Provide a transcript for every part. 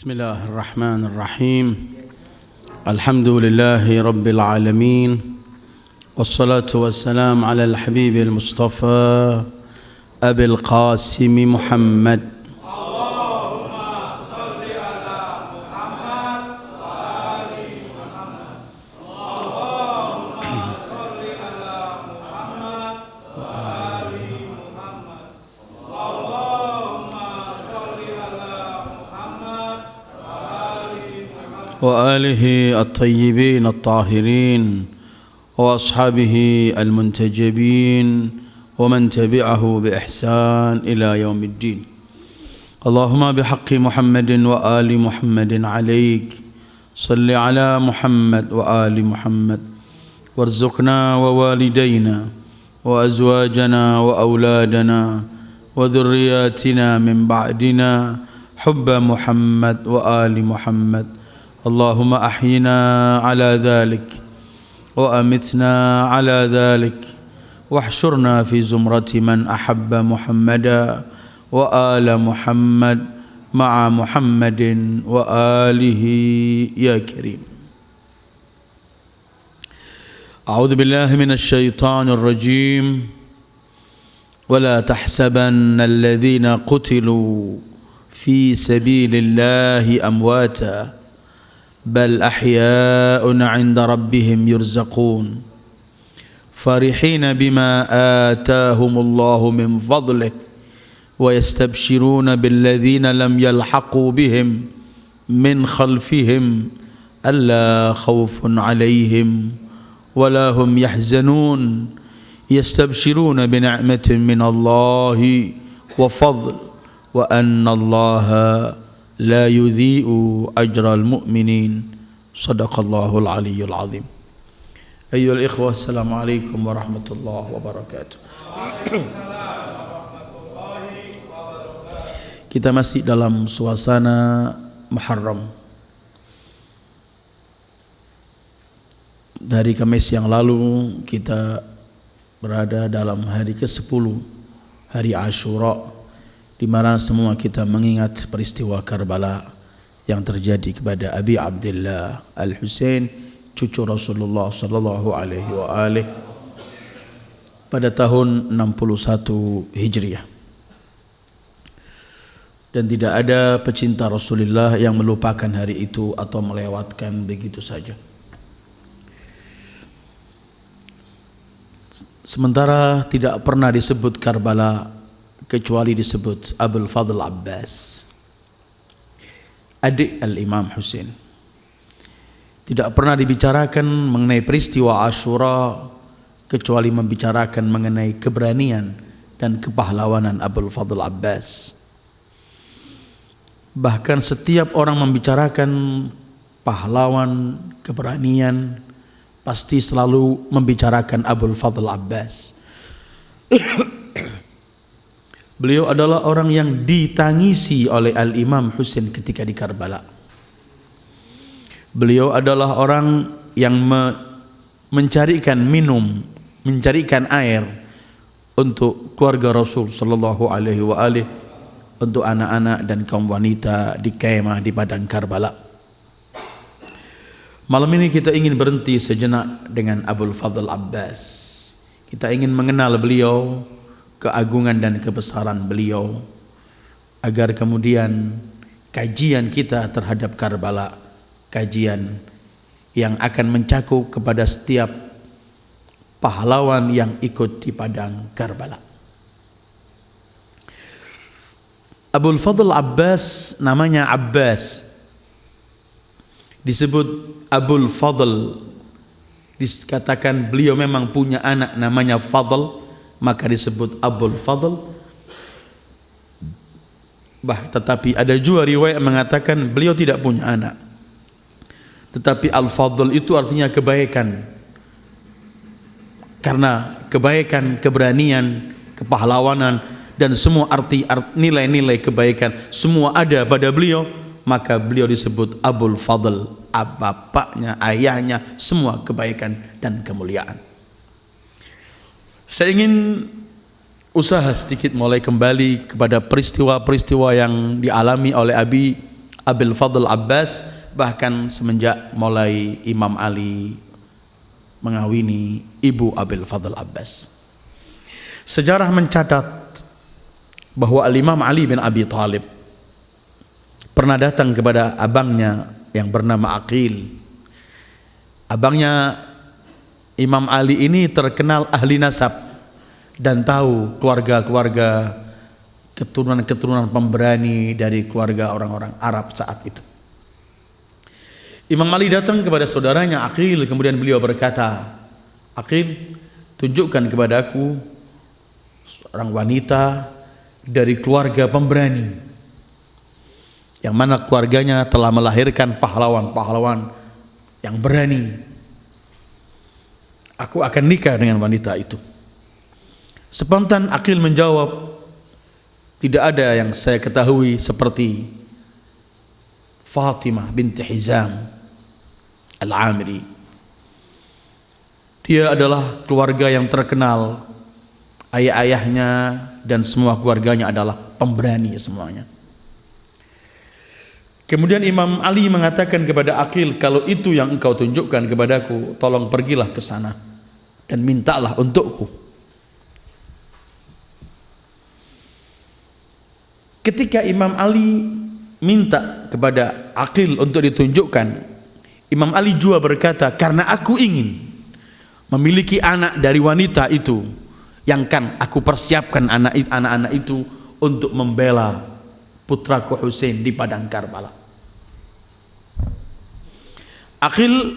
بسم الله الرحمن الرحيم الحمد لله رب العالمين والصلاة والسلام على الحبيب المصطفى أبي القاسم محمد اللهم صل على محمد وآل محمد اللهم صل على محمد وآل محمد اللهم صل على محمد وآله الطيبين الطاهرين وأصحابه المنتجبين ومن تبعه بإحسان إلى يوم الدين. اللهم بحق محمد وآل محمد عليك صل على محمد وآل محمد وارزقنا ووالدينا وأزواجنا وأولادنا وذرياتنا من بعدنا حب محمد وآل محمد. اللهم أحينا على ذلك وأمتنا على ذلك واحشرنا في زمرة من أحب محمدا وآل محمد مع محمد وآله يا كريم. أعوذ بالله من الشيطان الرجيم. ولا تحسبن الذين قتلوا في سبيل الله أمواتا بل أحياء عند ربهم يرزقون فرحين بما آتاهم الله من فضله ويستبشرون بالذين لم يلحقوا بهم من خلفهم ألا خوف عليهم ولا هم يحزنون يستبشرون بنعمة من الله وفضل وأن الله لا يضيء أجر المؤمنين. صدق الله العلي العظيم. أيها الإخوة السلام عليكم ورحمة الله وبركاته. Kita masih dalam suasana Muharram. Dari Kamis yang lalu kita berada dalam hari ke-10, hari Ashura, di mana semua kita mengingat peristiwa Karbala yang terjadi kepada Abi Abdullah Al-Husain, cucu Rasulullah sallallahu alaihi wa alihi pada tahun 61 Hijriah. Dan tidak ada pecinta Rasulullah yang melupakan hari itu atau melewatkan begitu saja. Sementara tidak pernah disebut Karbala kecuali disebut Abul Fadl Abbas, adik Al-Imam Husain. Tidak pernah dibicarakan mengenai peristiwa Ashura kecuali membicarakan mengenai keberanian dan kepahlawanan Abul Fadl Abbas. Bahkan setiap orang membicarakan pahlawan, keberanian, pasti selalu membicarakan Abul Fadl Abbas. Beliau adalah orang yang ditangisi oleh Al-Imam Husain ketika di Karbala. Beliau adalah orang yang mencarikan minum, mencarikan air untuk keluarga Rasul sallallahu alaihi wa alihi, untuk anak-anak dan kaum wanita di kemah di padang Karbala. Malam ini kita ingin berhenti sejenak dengan Abul Fadl Abbas. Kita ingin mengenal beliau, keagungan dan kebesaran beliau, agar kemudian kajian kita terhadap Karbala, kajian yang akan mencakup kepada setiap pahlawan yang ikut di padang Karbala. Abul Fadl Abbas, namanya Abbas, disebut Abul Fadl, dikatakan beliau memang punya anak namanya Fadl, maka disebut Abul Fadl. Tetapi ada juga riwayat mengatakan beliau tidak punya anak. Tetapi Al-Fadl itu artinya kebaikan. Karena kebaikan, keberanian, kepahlawanan dan semua nilai-nilai kebaikan semua ada pada beliau, maka beliau disebut Abul Fadl. Bapaknya, ayahnya, semua kebaikan dan kemuliaan. Saya ingin usaha sedikit mulai kembali kepada peristiwa-peristiwa yang dialami oleh Abi Abil Fadl Abbas, bahkan semenjak mulai Imam Ali mengawini ibu Abil Fadl Abbas. Sejarah mencatat bahwa Al-Imam Ali bin Abi Thalib pernah datang kepada abangnya yang bernama Aqil. Abangnya Imam Ali ini terkenal ahli nasab dan tahu keluarga-keluarga, keturunan-keturunan pemberani dari keluarga orang-orang Arab saat itu. Imam Ali datang kepada saudaranya Aqil, kemudian beliau berkata, Aqil, tunjukkan kepadaku seorang wanita dari keluarga pemberani yang mana keluarganya telah melahirkan pahlawan-pahlawan yang berani. Aku akan nikah dengan wanita itu. Spontan Aqil menjawab, tidak ada yang saya ketahui seperti Fatimah binti Hizam Al-Amiri. Dia adalah keluarga yang terkenal, ayah-ayahnya dan semua keluarganya adalah pemberani semuanya. Kemudian Imam Ali mengatakan kepada Aqil, kalau itu yang engkau tunjukkan kepadaku, tolong pergilah ke sana dan mintalah untukku. Ketika Imam Ali minta kepada Aqil untuk ditunjukkan, Imam Ali juga berkata, karena aku ingin memiliki anak dari wanita itu, yang kan aku persiapkan anak-anak itu untuk membela putraku Husain di padang Karbala. Aqil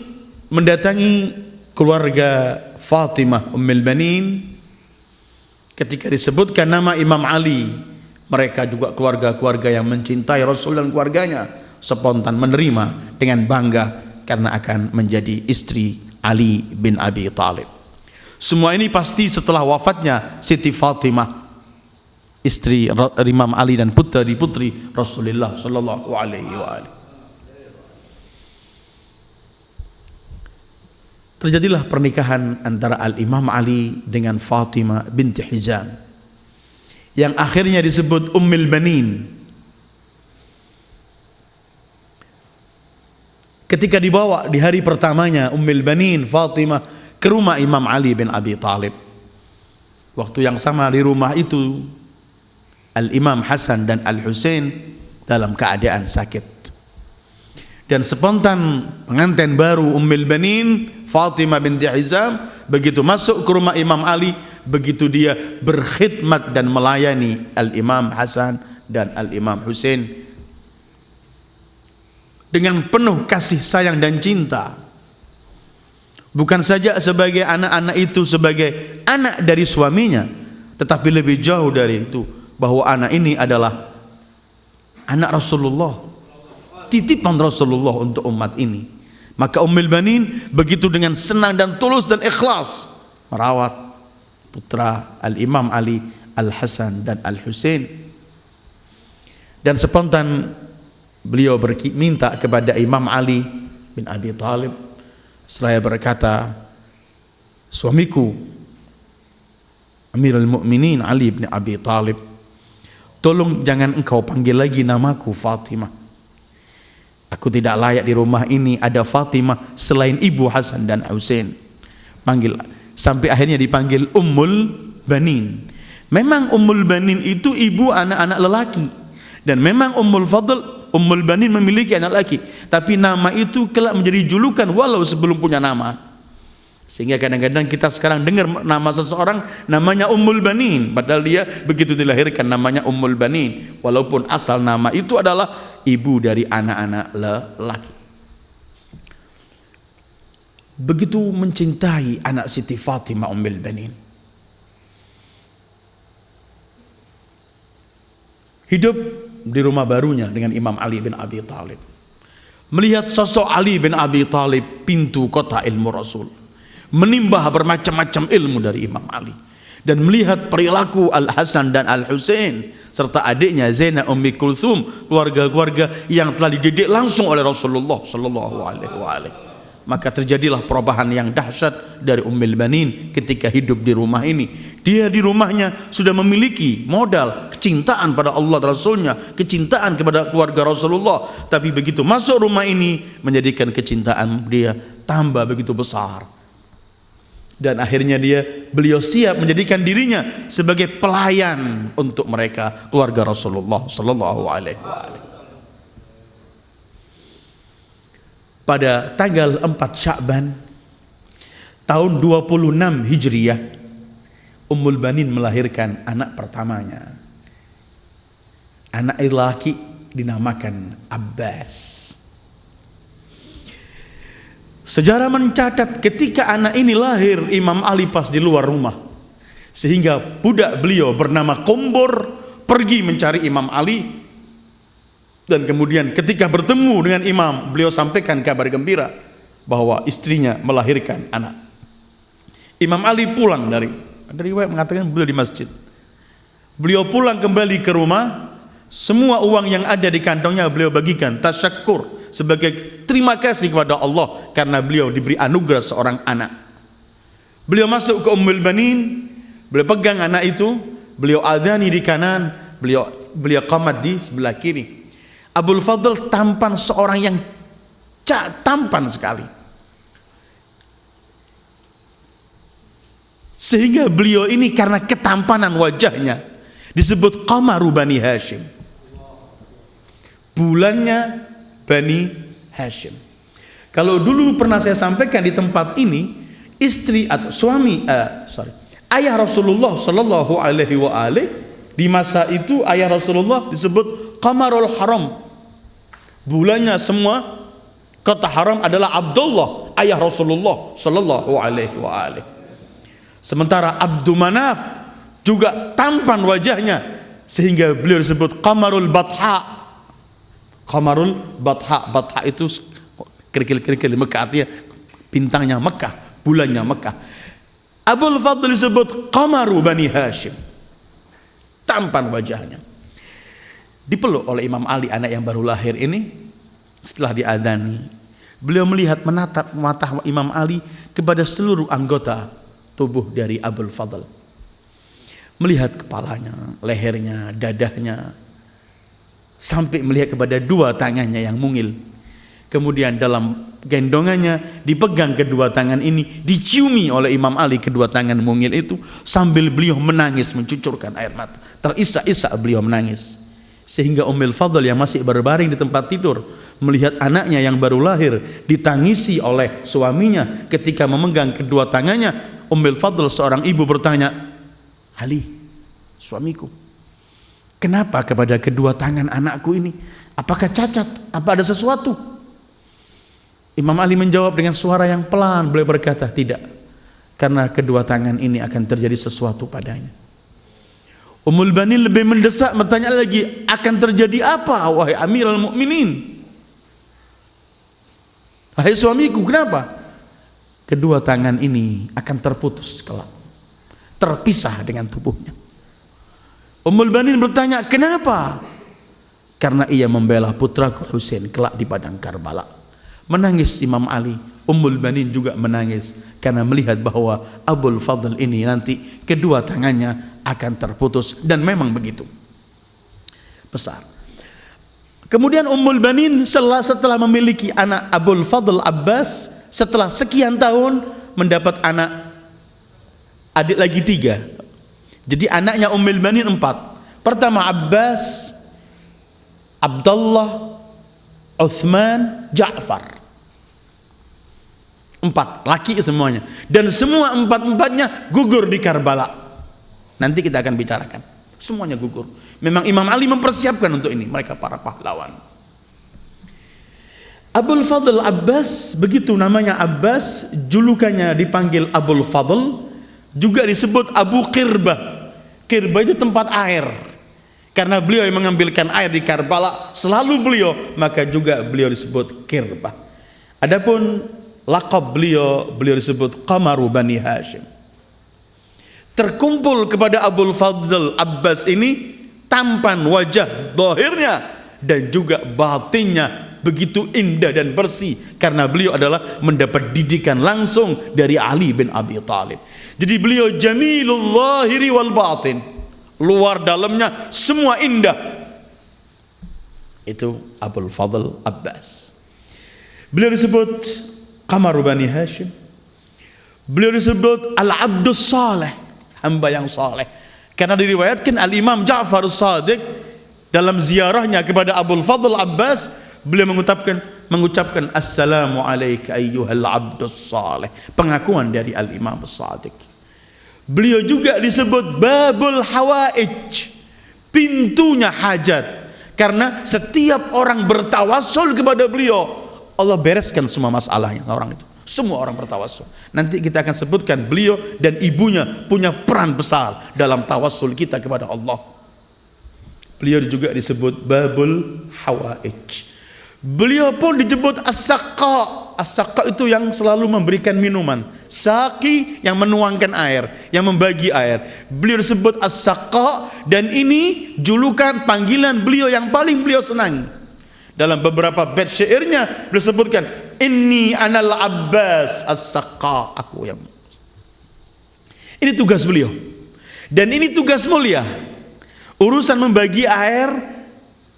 mendatangi keluarga Fatimah Ummul Banin. Ketika disebutkan nama Imam Ali, mereka juga keluarga-keluarga yang mencintai Rasul dan keluarganya, spontan menerima dengan bangga karena akan menjadi istri Ali bin Abi Thalib. Semua ini pasti setelah wafatnya Siti Fatimah, istri Imam Ali dan putri Rasulullah sallallahu alaihi wasallam. Terjadilah pernikahan antara Al-Imam Ali dengan Fatimah binti Hizam yang akhirnya disebut Ummul Banin. Ketika dibawa di hari pertamanya Ummul Banin Fatimah ke rumah Imam Ali bin Abi Thalib, waktu yang sama di rumah itu Al-Imam Hasan dan Al-Husain dalam keadaan sakit. Dan spontan pengantin baru Ummul Banin Fatimah binti Hizam begitu masuk ke rumah Imam Ali, begitu dia berkhidmat dan melayani Al-Imam Hasan dan Al-Imam Husain dengan penuh kasih sayang dan cinta. Bukan saja sebagai anak-anak itu sebagai anak dari suaminya, tetapi lebih jauh dari itu, bahwa anak ini adalah anak Rasulullah, titipan Rasulullah untuk umat ini. Maka Ummul Banin begitu dengan senang dan tulus dan ikhlas merawat putra Al-Imam Ali, Al-Hasan dan Al-Husain. Dan spontan beliau minta kepada Imam Ali bin Abi Thalib, seraya berkata, suamiku Amirul Mukminin Ali bin Abi Thalib, tolong jangan engkau panggil lagi namaku Fatimah. Aku tidak layak di rumah ini ada Fatimah selain ibu Hasan dan Husain. Panggil, sampai akhirnya dipanggil Ummul Banin. Memang Ummul Banin itu ibu anak-anak lelaki, dan memang Ummul Banin memiliki anak laki, tapi nama itu kelak menjadi julukan walau sebelum punya nama. Sehingga kadang-kadang kita sekarang dengar nama seseorang namanya Ummul Banin, padahal dia begitu dilahirkan namanya Ummul Banin, walaupun asal nama itu adalah ibu dari anak-anak lelaki. Begitu mencintai anak Siti Fatimah Ummul Banin. Hidup di rumah barunya dengan Imam Ali bin Abi Thalib, melihat sosok Ali bin Abi Thalib, pintu kota ilmu Rasul, menimbah bermacam-macam ilmu dari Imam Ali, dan melihat perilaku Al-Hasan dan Al-Husain serta adiknya Zainab Ummi Kulthum, keluarga-keluarga yang telah dididik langsung oleh Rasulullah sallallahu alaihi wasallam. Maka terjadilah perubahan yang dahsyat dari Ummul Banin ketika hidup di rumah ini. Dia di rumahnya sudah memiliki modal kecintaan pada Allah dan Rasulnya, kecintaan kepada keluarga Rasulullah. Tapi begitu masuk rumah ini, menjadikan kecintaan dia tambah begitu besar. Dan akhirnya beliau siap menjadikan dirinya sebagai pelayan untuk mereka, keluarga Rasulullah sallallahu alaihi wasallam. Pada tanggal 4 Sya'ban tahun 26 Hijriyah, Ummul Banin melahirkan anak pertamanya. Anak laki dinamakan Abbas. Sejarah mencatat ketika anak ini lahir, Imam Ali pas di luar rumah, sehingga budak beliau bernama Kombor pergi mencari Imam Ali. Dan kemudian ketika bertemu dengan imam, beliau sampaikan kabar gembira bahwa istrinya melahirkan anak. Imam Ali pulang dari riwayat mengatakan beliau di masjid. Beliau pulang kembali ke rumah, semua uang yang ada di kantongnya beliau bagikan tasyakur, sebagai terima kasih kepada Allah karena beliau diberi anugerah seorang anak. Beliau masuk ke Ummul Banin, beliau pegang anak itu, beliau adhani di kanan, beliau qamat di sebelah kiri. Abul Fadl tampan seorang yang tampan sekali, sehingga beliau ini karena ketampanan wajahnya disebut Qamaru Bani Hashim, bulannya Bani Hashim. Kalau dulu pernah saya sampaikan di tempat ini, istri atau ayah Rasulullah sallallahu alaihi wa alihi, di masa itu ayah Rasulullah disebut Qamarul Haram. Bulannya semua kota haram adalah Abdullah, ayah Rasulullah sallallahu alaihi wa alihi. Sementara Abdu Manaf juga tampan wajahnya, sehingga beliau disebut Qamarul Batha. Qamarul Batha, Batha itu kerikil-kerikil Mekah, artinya bintangnya Mekah, bulannya Mekah. Abul Fadl disebut Qamaru Bani Hashim, tampan wajahnya. Dipeluk oleh Imam Ali, anak yang baru lahir ini. Setelah diadani, beliau melihat, menatap mata Imam Ali kepada seluruh anggota tubuh dari Abul Fadl, melihat kepalanya, lehernya, dadahnya, sampai melihat kepada dua tangannya yang mungil. Kemudian dalam gendongannya dipegang kedua tangan ini, diciumi oleh Imam Ali kedua tangan mungil itu, sambil beliau menangis mencucurkan air mata, terisak-isak beliau menangis. Sehingga Ummul Fadl yang masih berbaring di tempat tidur melihat anaknya yang baru lahir ditangisi oleh suaminya ketika memegang kedua tangannya. Ummul Fadl seorang ibu bertanya, Ali, suamiku, kenapa kepada kedua tangan anakku ini? Apakah cacat? Apa ada sesuatu? Imam Ali menjawab dengan suara yang pelan, beliau berkata, tidak, karena kedua tangan ini akan terjadi sesuatu padanya. Ummul Banin lebih mendesak, bertanya lagi, akan terjadi apa wahai Amirul Mukminin? Wahai suamiku, kenapa? Kedua tangan ini akan terputus kelak, terpisah dengan tubuhnya. Ummul Banin bertanya, kenapa? Karena ia membela putraku Husain kelak di padang Karbala. Menangis Imam Ali, Ummul Banin juga menangis karena melihat bahwa Abul Fadl ini nanti kedua tangannya akan terputus, dan memang begitu besar. Kemudian Ummul Banin setelah memiliki anak Abul Fadl Abbas, setelah sekian tahun mendapat anak adik lagi 3. Jadi anaknya Ummul Banin 4. Pertama Abbas, Abdullah, Uthman, Ja'far. 4 laki semuanya, dan semua 4-4-nya gugur di Karbala. Nanti kita akan bicarakan, semuanya gugur. Memang Imam Ali mempersiapkan untuk ini, mereka para pahlawan. Abul Fadl Abbas, begitu namanya Abbas, julukannya dipanggil Abul Fadl, juga disebut Abu Qirbah. Qirbah itu tempat air, karena beliau yang mengambilkan air di Karbala, selalu beliau, maka juga beliau disebut Qirbah. Adapun laqab beliau disebut Qamaru Bani Hashim. Terkumpul kepada Abul Fadl Abbas ini tampan wajah zahirnya dan juga batinnya begitu indah dan bersih karena beliau adalah mendapat didikan langsung dari Ali bin Abi Thalib. Jadi beliau jamilul zahiri wal batin, luar dalamnya semua indah. Itu Abul Fadl Abbas. Beliau disebut Qamaru Bani Hashim. Beliau disebut Al-Abdus Saleh, hamba yang saleh. Karena diriwayatkan Al-Imam Ja'far As-Sadiq dalam ziarahnya kepada Abul Fadl Abbas, beliau mengucapkan Assalamu alayka ayyuhal abdus saleh, pengakuan dari Al-Imam As-Sadiq. Beliau juga disebut Babul Hawaij, pintunya hajat, karena setiap orang bertawassul kepada beliau, Allah bereskan semua masalahnya orang itu. Semua orang bertawassul. Nanti kita akan sebutkan beliau dan ibunya punya peran besar dalam tawassul kita kepada Allah. Beliau juga disebut Babul Hawaij. Beliau pun disebut As-Saqqa. As-Saqqa itu yang selalu memberikan minuman. Saqi yang menuangkan air, yang membagi air. Beliau disebut As-Saqqa, dan ini julukan panggilan beliau yang paling beliau senangi. Dalam beberapa bait syairnya beliau sebutkan, Inni anal Abbas As-Saqqa, aku yang. Ini tugas beliau. Dan ini tugas mulia. Urusan membagi air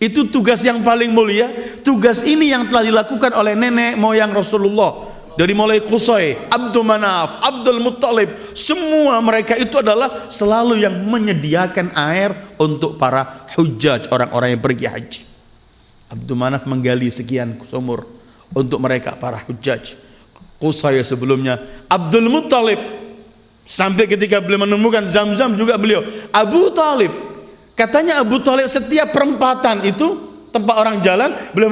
itu tugas yang paling mulia. Tugas ini yang telah dilakukan oleh nenek moyang Rasulullah. Dari mulai Qusay, Abdul Manaf, Abdul Muttalib, semua mereka itu adalah selalu yang menyediakan air untuk para hujjaj, orang-orang yang pergi haji. Abdul Manaf menggali sekian sumur untuk mereka para hujjaj. Qusay sebelumnya Abdul Muttalib, sampai ketika beliau menemukan Zam-Zam juga beliau. Abu Talib, katanya Abu Talib setiap perempatan itu tempat orang jalan, beliau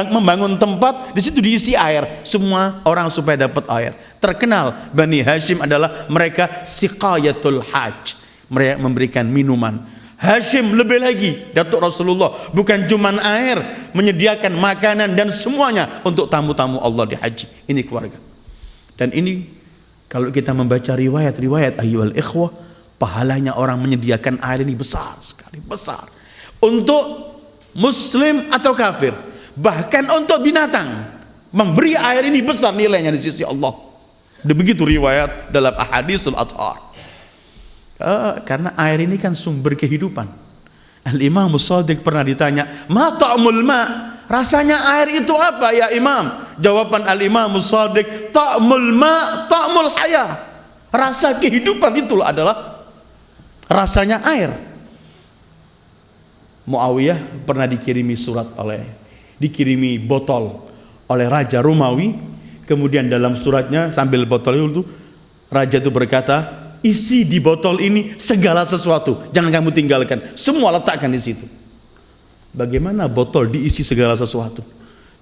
membangun tempat, di situ diisi air, semua orang supaya dapat air. Terkenal Bani Hashim adalah mereka siqayatul hajj, mereka memberikan minuman. Hashim lebih lagi, Datuk Rasulullah bukan cuman air, menyediakan makanan dan semuanya untuk tamu-tamu Allah di haji. Ini keluarga. Dan ini kalau kita membaca riwayat-riwayat ayyuhal ikhwah, pahalanya orang menyediakan air ini besar sekali, besar. Untuk muslim atau kafir, bahkan untuk binatang, memberi air ini besar nilainya di sisi Allah. Begitu riwayat dalam ahadisul athar. Karena air ini kan sumber kehidupan. Al-Imam As-Sadiq pernah ditanya, ma ta'mul ma, rasanya air itu apa ya Imam? Jawaban Al-Imam As-Sadiq, ta'mul ma ta'mul hayah, rasa kehidupan itulah adalah rasanya air. Muawiyah pernah dikirimi botol oleh Raja Romawi. Kemudian dalam suratnya sambil botol itu, Raja itu berkata, isi di botol ini segala sesuatu, jangan kamu tinggalkan, semua letakkan di situ. Bagaimana botol diisi segala sesuatu?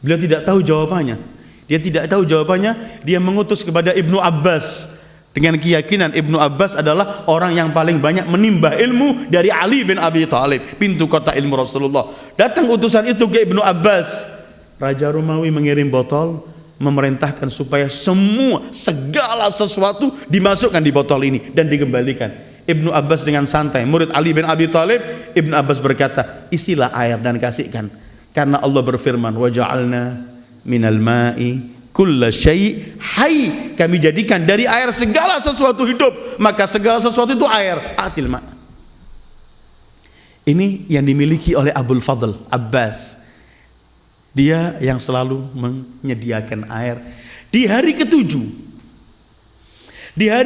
Beliau tidak tahu jawabannya. Dia mengutus kepada Ibnu Abbas dengan keyakinan Ibnu Abbas adalah orang yang paling banyak menimba ilmu dari Ali bin Abi Thalib, pintu kota ilmu Rasulullah. Datang utusan itu ke Ibnu Abbas. Raja Romawi mengirim botol, memerintahkan supaya segala sesuatu dimasukkan di botol ini dan dikembalikan. Ibnu Abbas dengan santai, murid Ali bin Abi Thalib, Ibnu Abbas berkata, isilah air dan kasihkan, karena Allah berfirman, wa ja'alna minal ma'i kulla syai' hayy, kami jadikan dari air segala sesuatu hidup, maka segala sesuatu itu air. Atil ma'. Ini yang dimiliki oleh Abul Fadl Abbas. Dia yang selalu menyediakan air. Di hari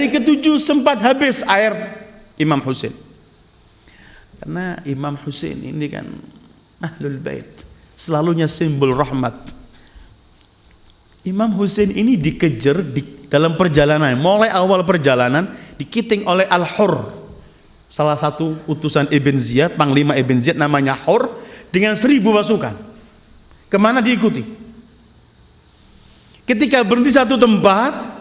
ketujuh sempat habis air Imam Husain. Karena Imam Husain ini kan ahlul bait, selalunya simbol rahmat. Imam Husain ini dikejar dalam perjalanan, mulai awal perjalanan dikiting oleh Al-Hurr, salah satu utusan Ibn Ziyad, panglima Ibn Ziyad namanya Hurr, dengan 1000 pasukan. Kemana diikuti? Ketika berhenti satu tempat,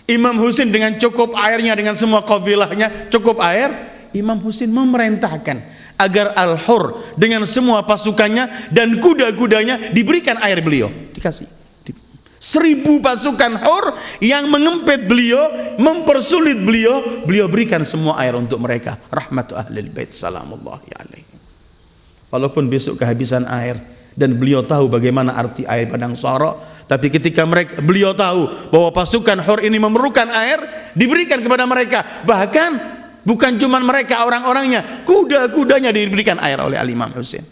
Imam Husain dengan cukup airnya, dengan semua kafilahnya cukup air, Imam Husain memerintahkan agar Al-Hurr dengan semua pasukannya dan kuda-kudanya diberikan air beliau. Dikasih 1000 pasukan Hurr yang mengempit beliau, mempersulit beliau, beliau berikan semua air untuk mereka. Rahmatu ahlil bait salamullahi alaihi. Walaupun besok kehabisan air, dan beliau tahu bagaimana arti air padang Sahara. Tapi ketika beliau tahu bahwa pasukan Hur ini memerlukan air, diberikan kepada mereka. Bahkan bukan cuma mereka, orang-orangnya, kuda-kudanya diberikan air oleh Al-Imam Husain.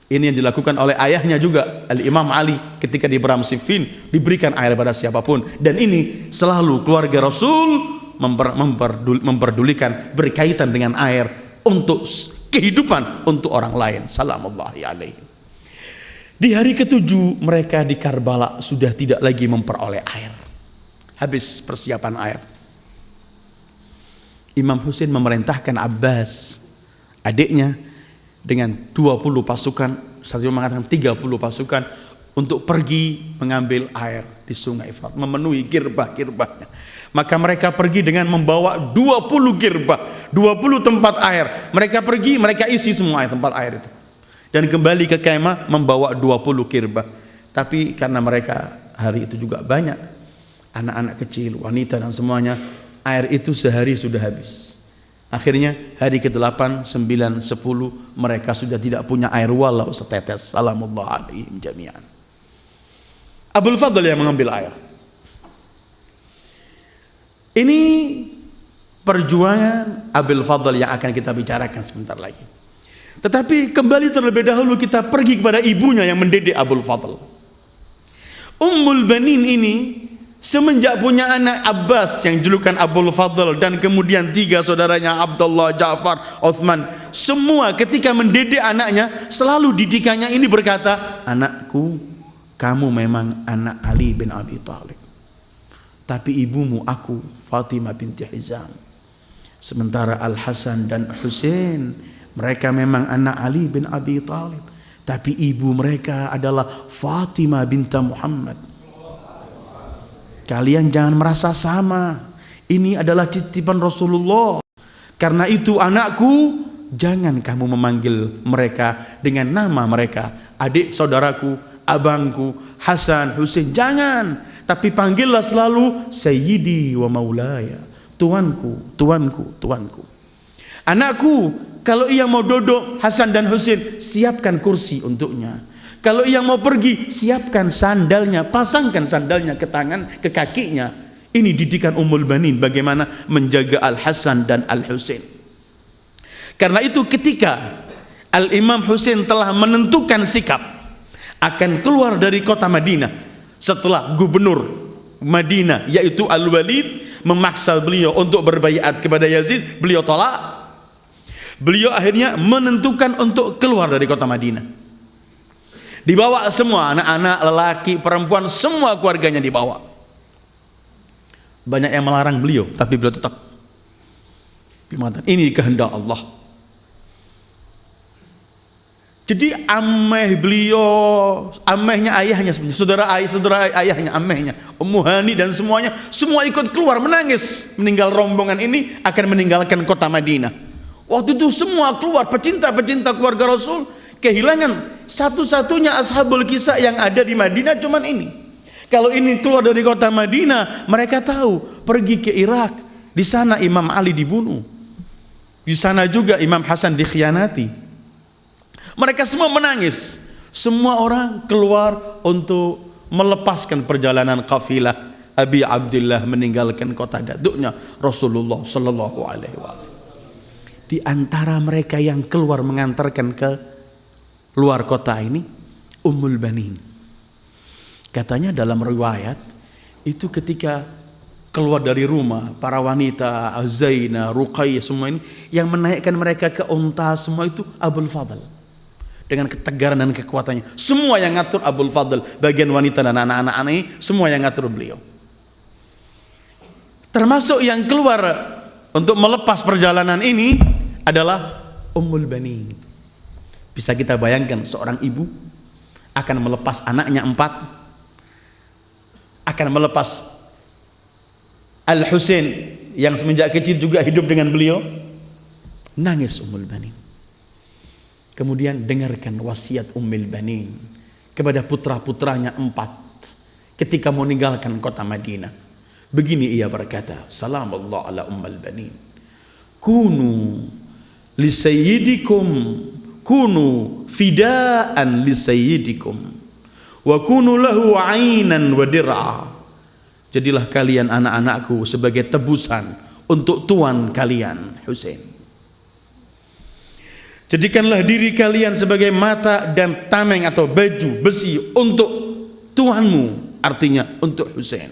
Ini yang dilakukan oleh ayahnya juga, Al-Imam Ali, ketika di Perang Siffin, diberikan air pada siapapun. Dan ini selalu keluarga Rasul memperdulikan, berkaitan dengan air untuk kehidupan untuk orang lain. Salamullahi alaihi. Di hari ke-7 mereka di Karbala sudah tidak lagi memperoleh air. Habis persiapan air. Imam Husain memerintahkan Abbas, adiknya, dengan 20 pasukan, satu mengatakan 30 pasukan, untuk pergi mengambil air di sungai Efrat, memenuhi girbah-girbahnya. Maka mereka pergi dengan membawa 20 girbah, 20 tempat air. Mereka pergi, mereka isi semua tempat air itu. Dan kembali ke kemah membawa 20 girbah. Tapi karena mereka hari itu juga banyak, anak-anak kecil, wanita dan semuanya, air itu sehari sudah habis. Akhirnya hari ke-8, 9, 10 mereka sudah tidak punya air walau setetes. Salamullah alaihim jami'an. Abul Fadl yang mengambil air. Ini perjuangan Abul Fadl yang akan kita bicarakan sebentar lagi. Tetapi kembali terlebih dahulu kita pergi kepada ibunya yang mendidik Abul Fadl. Ummul Banin ini semenjak punya anak Abbas yang julukan Abul Fadl, dan kemudian 3 saudaranya Abdullah, Ja'far, Uthman, semua ketika mendidik anaknya selalu didikannya ini berkata, anakku, kamu memang anak Ali bin Abi Thalib, tapi ibumu aku Fatimah binti Hizam. Sementara Al-Hasan dan Husain mereka memang anak Ali bin Abi Thalib, tapi ibu mereka adalah Fatimah binti Muhammad. Kalian jangan merasa sama. Ini adalah titipan Rasulullah. Karena itu anakku, jangan kamu memanggil mereka dengan nama mereka. Adik saudaraku, abangku, Hasan, Husain, jangan. Tapi panggillah selalu Sayyidi wa Maulaya. Tuanku, tuanku, tuanku. Anakku, kalau ia mau duduk, Hasan dan Husain, siapkan kursi untuknya. Kalau ia mau pergi, siapkan sandalnya, pasangkan sandalnya ke tangan, ke kakinya. Ini didikan Ummul Banin bagaimana menjaga Al-Hasan dan Al-Husain. Karena itu ketika Al-Imam Husain telah menentukan sikap akan keluar dari kota Madinah, setelah gubernur Madinah yaitu Al-Walid memaksa beliau untuk berbaiat kepada Yazid, beliau tolak. Beliau akhirnya menentukan untuk keluar dari kota Madinah. Dibawa semua, anak-anak, lelaki, perempuan, semua keluarganya dibawa. Banyak yang melarang beliau, tapi beliau tetap mengatakan, ini kehendak Allah. Jadi ameh beliau, amehnya ayahnya, saudara ayahnya, amehnya, Ummu Hani dan semuanya, semua ikut keluar menangis, meninggal rombongan ini akan meninggalkan kota Madinah. Waktu itu semua keluar, pecinta-pecinta keluarga Rasul, kehilangan satu-satunya ashabul kisah yang ada di Madinah cuman ini. Kalau ini keluar dari kota Madinah, mereka tahu pergi ke Irak, di sana Imam Ali dibunuh, di sana juga Imam Hasan dikhianati. Mereka semua menangis, semua orang keluar untuk melepaskan perjalanan kafilah Abi Abdullah meninggalkan kota daduknya Rasulullah Sallallahu Alaihi Wasallam. Di antara mereka yang keluar mengantarkan ke luar kota ini, Ummul Banin. Katanya dalam riwayat itu ketika keluar dari rumah, para wanita Zainah, Ruqayyah, semua ini yang menaikkan mereka ke unta semua itu Abul Fadl. Dengan ketegaran dan kekuatannya, semua yang ngatur Abul Fadl, bagian wanita dan anak-anak ini semua yang ngatur beliau. Termasuk yang keluar untuk melepas perjalanan ini adalah Ummul Banin. Bisa kita bayangkan seorang ibu akan melepas anaknya 4, akan melepas Al-Husain yang semenjak kecil juga hidup dengan beliau. Nangis Ummul Banin. Kemudian dengarkan wasiat Ummul Banin kepada putra-putranya 4 ketika meninggalkan kota Madinah. Begini ia berkata, Salamullah ala Ummul Banin, kunu li sayyidikum kunu fidaan li sayyidikum wa kunu lahu ainan wa dir'a. Jadilah kalian anak-anakku sebagai tebusan untuk tuan kalian Husain. Jadikanlah diri kalian sebagai mata dan tameng atau baju besi untuk tuanmu, artinya untuk Husain.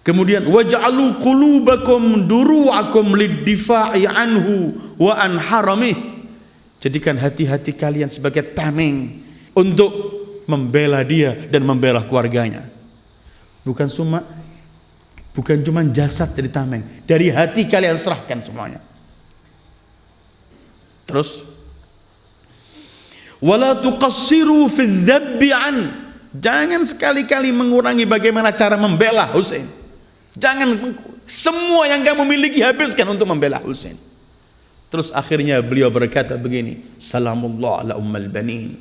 Kemudian waj'alu qulubakum duru'akum lid-difa'i anhu wa an haramih. Jadikan hati-hati kalian sebagai tameng untuk membela dia dan membela keluarganya. Bukan cuma jasad jadi tameng, dari hati kalian serahkan semuanya. Terus wala tuqassiru fi dzabbi an. Jangan sekali-kali mengurangi bagaimana cara membela Husain. Jangan semua yang kamu miliki habiskan untuk membela Husain. Terus akhirnya beliau berkata begini, salamullah ala ummal banin,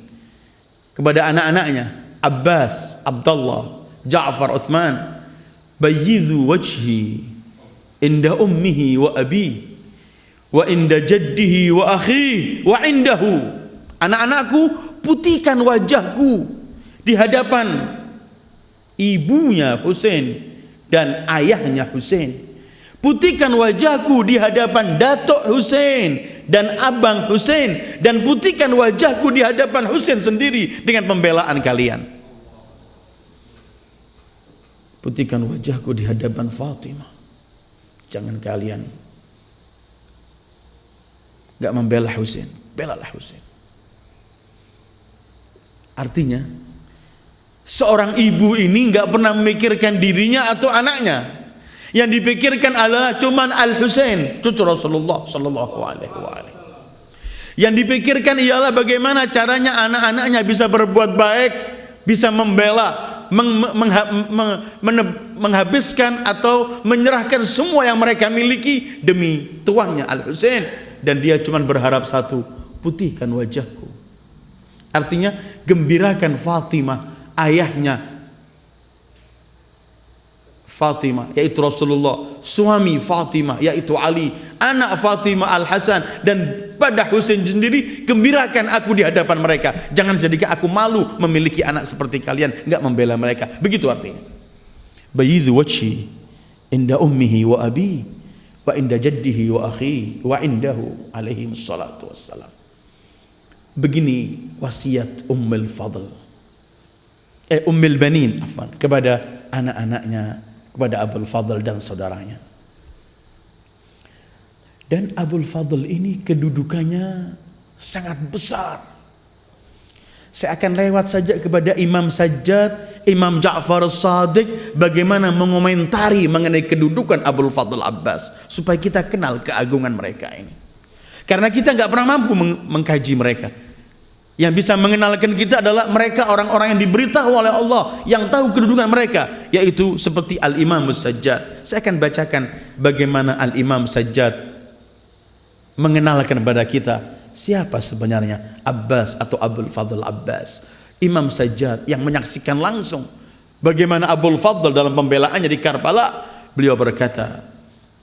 kepada anak-anaknya Abbas, Abdullah, Ja'far, Uthman, bayyizu wajhi inda ummihi wa abi wa inda jaddihi wa akhi wa indahu. Anak-anakku, putihkan wajahku di hadapan ibunya Husain dan ayahnya Husain. Putihkan wajahku di hadapan Datuk Husain dan Abang Husain, dan putihkan wajahku di hadapan Husain sendiri dengan pembelaan kalian. Putihkan wajahku di hadapan Fatimah. Jangan kalian gak membela Husain, belalah Husain. Artinya seorang ibu ini gak pernah memikirkan dirinya atau anaknya. Yang dipikirkan adalah cuman Al-Husain, cucu Rasulullah sallallahu alaihi wasallam. Yang dipikirkan ialah bagaimana caranya anak-anaknya bisa berbuat baik, bisa membela, menghabiskan atau menyerahkan semua yang mereka miliki demi tuannya Al-Husain. Dan dia cuma berharap satu, putihkan wajahku. Artinya gembirakan Fatimah, ayahnya Fatimah yaitu Rasulullah, suami Fatimah yaitu Ali, anak Fatimah Al-Hasan, dan pada Husain sendiri, gembirakan aku di hadapan mereka. Jangan jadikan aku malu memiliki anak seperti kalian, enggak membela mereka. Begitu artinya. Bayyizu wajhi inda ummihi wa abi wa inda jaddihi wa akhi wa indahu alaihi wassalatu wassalam. Begini wasiat Ummul Fadl, Ummul Banin kepada anak-anaknya, kepada Abul Fadl dan saudaranya. Dan Abul Fadl ini kedudukannya sangat besar. Saya akan lewat saja kepada Imam Sajjad, Imam Ja'far As-Sadiq, bagaimana mengomentari mengenai kedudukan Abul Fadl Abbas, supaya kita kenal keagungan mereka ini. Karena kita nggak pernah mampu mengkaji mereka. Yang bisa mengenalkan kita adalah mereka, orang-orang yang diberitahu oleh Allah, yang tahu kedudukan mereka, yaitu seperti Al-Imam Sajjad. Saya akan bacakan bagaimana Al-Imam Sajjad mengenalkan kepada kita siapa sebenarnya Abbas atau Abul Fadl Abbas. Imam Sajjad yang menyaksikan langsung bagaimana Abul Fadl dalam pembelaannya di Karbala, beliau berkata,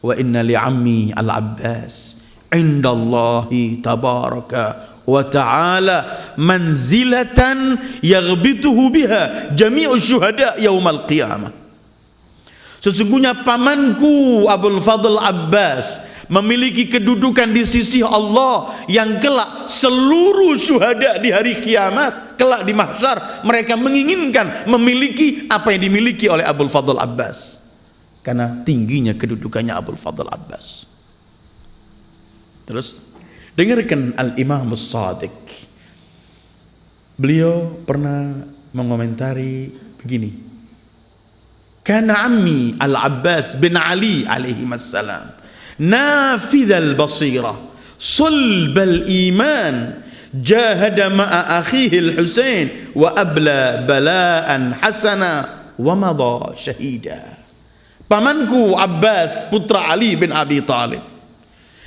wa inna li'ammi al-Abbas indallahi tabaraka wa ta'ala manzilatan yaghbituhu biha jami'u syuhada yaumal qiyamah. Sesungguhnya pamanku Abul Fadl Abbas memiliki kedudukan di sisi Allah yang kelak seluruh syuhada di hari kiamat, kelak di mahsyar, mereka menginginkan memiliki apa yang dimiliki oleh Abul Fadl Abbas, karena tingginya kedudukannya Abul Fadl Abbas. Terus dengarkan Al-Imam As-Sadiq. Beliau pernah mengomentari begini, kana ammi Al-Abbas bin Ali alaihi wassalam nafidhal basirah sulbal iman jahada ma'a akhihi al-Husain wa abla bala'an hasana wa madha syahida. Pamanku Abbas putra Ali bin Abi Talib,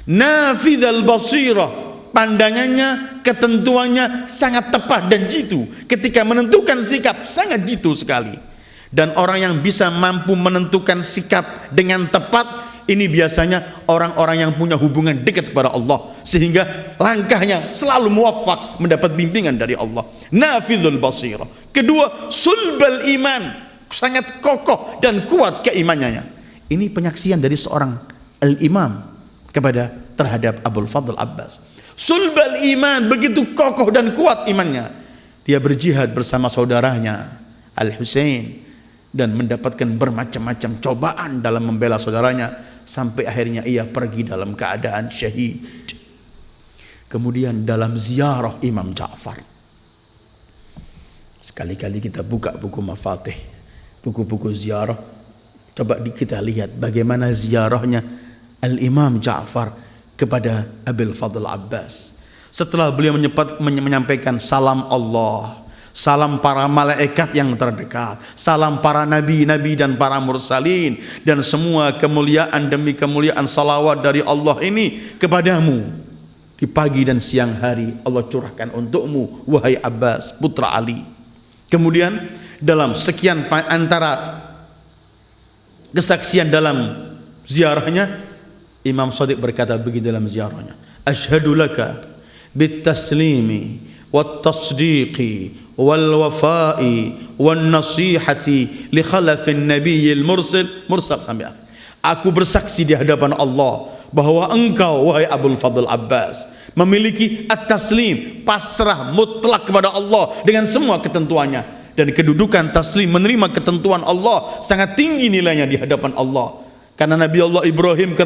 nafidhal basirah, pandangannya, ketentuannya sangat tepat dan jitu. Ketika menentukan sikap sangat jitu sekali. Dan orang yang bisa mampu menentukan sikap dengan tepat, Ini biasanya orang-orang yang punya hubungan dekat kepada Allah, sehingga langkahnya selalu muwaffaq, mendapat bimbingan dari Allah. Nafidhul basirah. Kedua, sulbal iman, sangat kokoh dan kuat keimanannya. Ini penyaksian dari seorang al-imam kepada terhadap Abul Fadl Abbas. Sulbal iman, begitu kokoh dan kuat imannya. Dia berjihad bersama saudaranya Al-Husain dan mendapatkan bermacam-macam cobaan dalam membela saudaranya, sampai akhirnya ia pergi dalam keadaan syahid. Kemudian dalam ziarah Imam Ja'far, sekali-kali kita buka buku mafatih, buku-buku ziarah, coba kita lihat bagaimana ziarahnya Al-Imam Ja'far kepada Abil Fadl Abbas. Setelah beliau menyampaikan salam Allah, salam para malaikat yang terdekat, salam para nabi-nabi dan para mursalin, dan semua kemuliaan demi kemuliaan salawat dari Allah ini kepadamu, di pagi dan siang hari Allah curahkan untukmu, wahai Abbas putra Ali. Kemudian dalam sekian antara kesaksian dalam ziarahnya, Imam Shadiq berkata begini dalam ziarahnya, asyhadu laka bitaslimi wat tasdiqi wal wafa'i wan nasihati li khalafin nabiyil mursal sampai akhir. Aku bersaksi di hadapan Allah bahwa engkau wahai Abul Fadl Abbas memiliki at-taslim, pasrah mutlak kepada Allah dengan semua ketentuannya, dan kedudukan taslim, menerima ketentuan Allah, sangat tinggi nilainya di hadapan Allah. Karena Nabi Allah Ibrahim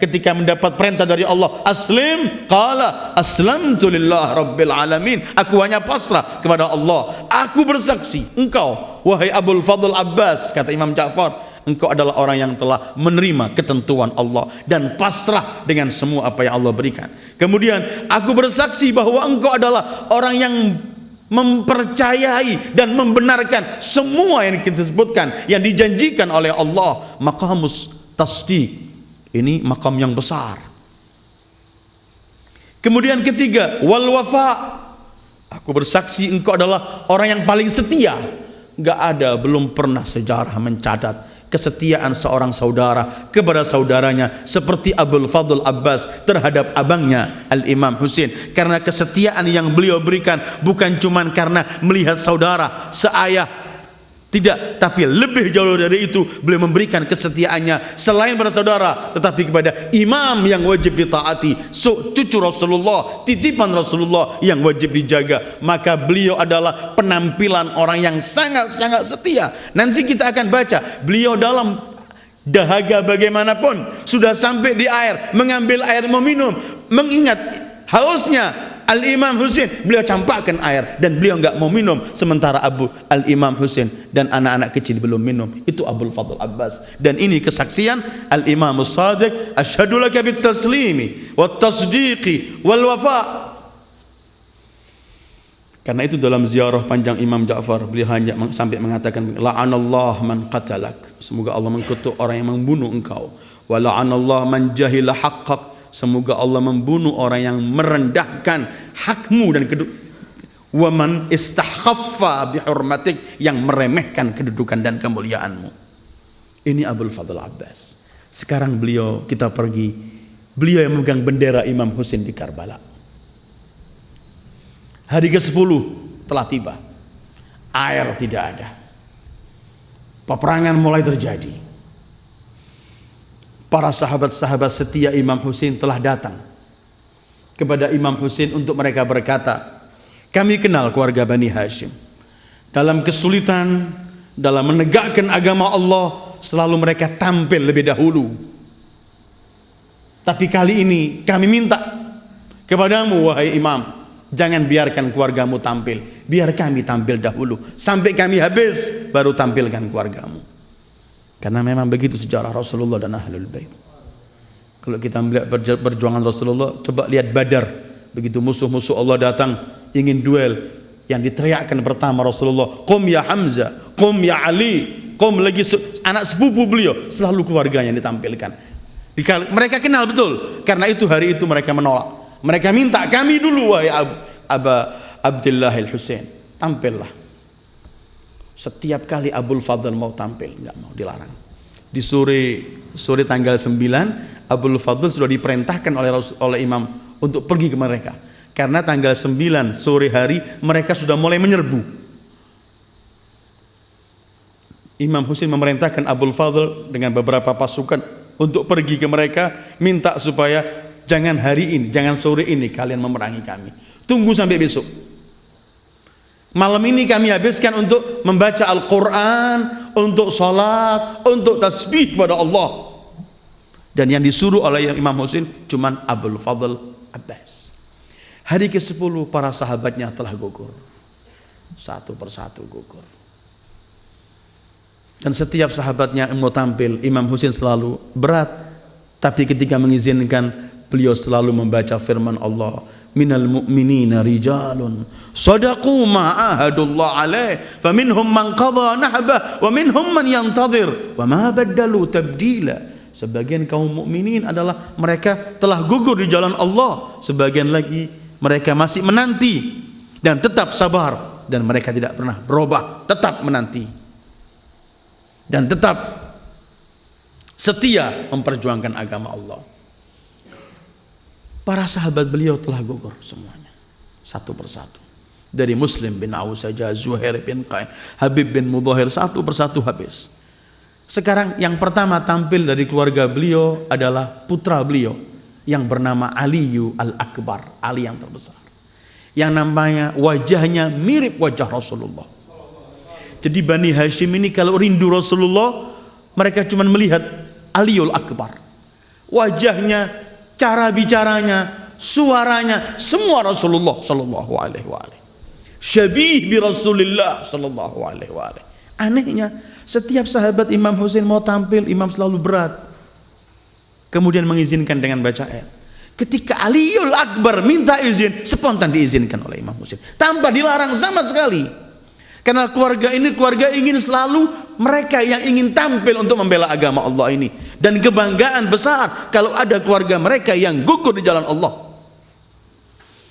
ketika mendapat perintah dari Allah, aslim, qala aslamtu lillah rabbil alamin, aku hanya pasrah kepada Allah. Aku bersaksi, engkau wahai Abul Fadl Abbas, kata Imam Ja'far, engkau adalah orang yang telah menerima ketentuan Allah dan pasrah dengan semua apa yang Allah berikan. Kemudian aku bersaksi bahwa engkau adalah orang yang mempercayai dan membenarkan semua yang kita sebutkan, yang dijanjikan oleh Allah. Maqamus tasdiq, ini makam yang besar. Kemudian ketiga, wal wafa, aku bersaksi engkau adalah orang yang paling setia. Enggak ada, belum pernah sejarah mencatat kesetiaan seorang saudara kepada saudaranya seperti Abul Fadl Abbas terhadap abangnya Al-Imam Husain. Karena kesetiaan yang beliau berikan bukan cuma karena melihat saudara seayah, tidak, tapi lebih jauh dari itu, beliau memberikan kesetiaannya selain pada saudara, tetapi kepada imam yang wajib ditaati, cucu Rasulullah, titipan Rasulullah yang wajib dijaga. Maka beliau adalah penampilan orang yang sangat-sangat setia. Nanti kita akan baca beliau dalam dahaga bagaimanapun, sudah sampai di air, mengambil air mau minum, mengingat hausnya Al-Imam Husain, beliau campakkan air dan beliau enggak mau minum, sementara Al-Imam Husain dan anak-anak kecil belum minum. Itu Abul Fadl Abbas. Dan ini kesaksian Al-Imam Shadiq, asyhadu laka bit taslimi wat tasdiqi wal wafa. Karena itu dalam ziarah panjang Imam Ja'far, beliau hanya sampai mengatakan, la'anallah man qatalak, semoga Allah mengutuk orang yang membunuh engkau, wa la'anallah man jahila haqqak, semoga Allah membunuh orang yang merendahkan hakmu dan waman istakhaffa bihurmatik, yang meremehkan kedudukan dan kemuliaanmu. Ini Abul Fadl Abbas. Sekarang kita pergi, beliau yang memegang bendera Imam Husain di Karbala. Hari ke-10 telah tiba, air tidak ada, peperangan mulai terjadi. Para sahabat-sahabat setia Imam Husain telah datang kepada Imam Husain untuk mereka berkata, kami kenal keluarga Bani Hashim. Dalam kesulitan, dalam menegakkan agama Allah, selalu mereka tampil lebih dahulu. Tapi kali ini kami minta kepadamu wahai Imam, jangan biarkan keluargamu tampil, biar kami tampil dahulu, sampai kami habis baru tampilkan keluargamu. Karena memang begitu sejarah Rasulullah dan Ahlul Bait. Kalau kita melihat perjuangan Rasulullah, coba lihat Badar, begitu musuh-musuh Allah datang ingin duel, yang diteriakkan pertama Rasulullah, qum ya Hamzah, qum ya Ali, qum, lagi anak sepupu beliau, selalu keluarganya yang ditampilkan. Mereka kenal betul, karena itu hari itu mereka menolak. Mereka minta, kami dulu wahai Aba Abdullah al-Husain, tampillah. Setiap kali Abul Fadl mau tampil, enggak mau, dilarang. Di sore tanggal 9, Abul Fadl sudah diperintahkan oleh imam untuk pergi ke mereka. Karena tanggal 9 sore hari mereka sudah mulai menyerbu. Imam Husain memerintahkan Abul Fadl dengan beberapa pasukan untuk pergi ke mereka, minta supaya jangan hari ini, jangan sore ini kalian memerangi kami. Tunggu sampai besok. Malam ini kami habiskan untuk membaca Al-Quran, untuk salat, untuk tasbih kepada Allah. Dan yang disuruh oleh Imam Husain cuman Abul Fadl Abbas. Hari ke-10 para sahabatnya telah gugur. Satu persatu gugur. Dan setiap sahabatnya yang mau tampil, Imam Husain selalu berat. Tapi ketika mengizinkan, beliau selalu membaca firman Allah, minal mu'minina rijalun sadaqu ma ahadullah alaih faminhum man qadha nahbah wa minhum man yantazir wa ma baddalu tabdila. Sebagian kaum mukminin adalah mereka telah gugur di jalan Allah, sebagian lagi mereka masih menanti dan tetap sabar, dan mereka tidak pernah berubah, tetap menanti dan tetap setia memperjuangkan agama Allah. Para sahabat beliau telah gugur semuanya, satu persatu. Dari Muslim bin Aus saja, Zuhair bin Qain, Habib bin Mudhahir, satu persatu habis. Sekarang yang pertama tampil dari keluarga beliau adalah putra beliau yang bernama Aliyu Al-Akbar, Ali yang terbesar, yang namanya wajahnya mirip wajah Rasulullah. Jadi Bani Hashim ini kalau rindu Rasulullah, mereka cuma melihat Aliul Akbar. Wajahnya, cara bicaranya, suaranya, semua Rasulullah sallallahu alaihi wasallam. Syabih bi Rasulillah sallallahu alaihi wasallam. Anehnya, setiap sahabat Imam Husain mau tampil, Imam selalu berat. Kemudian mengizinkan dengan baca ayat. Ketika Aliul Akbar minta izin, spontan diizinkan oleh Imam Husain, tanpa dilarang sama sekali. Karena keluarga ini keluarga ingin selalu mereka yang ingin tampil untuk membela agama Allah ini, dan kebanggaan besar kalau ada keluarga mereka yang gugur di jalan Allah.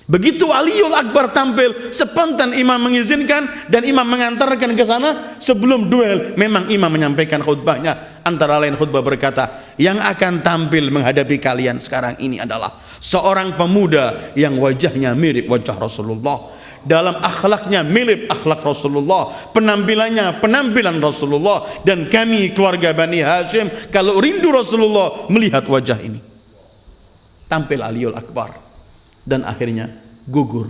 Begitu Aliul Akbar tampil, spontan Imam mengizinkan dan Imam mengantarkan ke sana. Sebelum duel memang Imam menyampaikan khutbahnya, antara lain khutbah berkata, yang akan tampil menghadapi kalian sekarang ini adalah seorang pemuda yang wajahnya mirip wajah Rasulullah, dalam akhlaknya mirip akhlak Rasulullah, penampilannya penampilan Rasulullah, dan kami keluarga Bani Hashim kalau rindu Rasulullah melihat wajah ini. Tampil Aliul Akbar dan akhirnya gugur.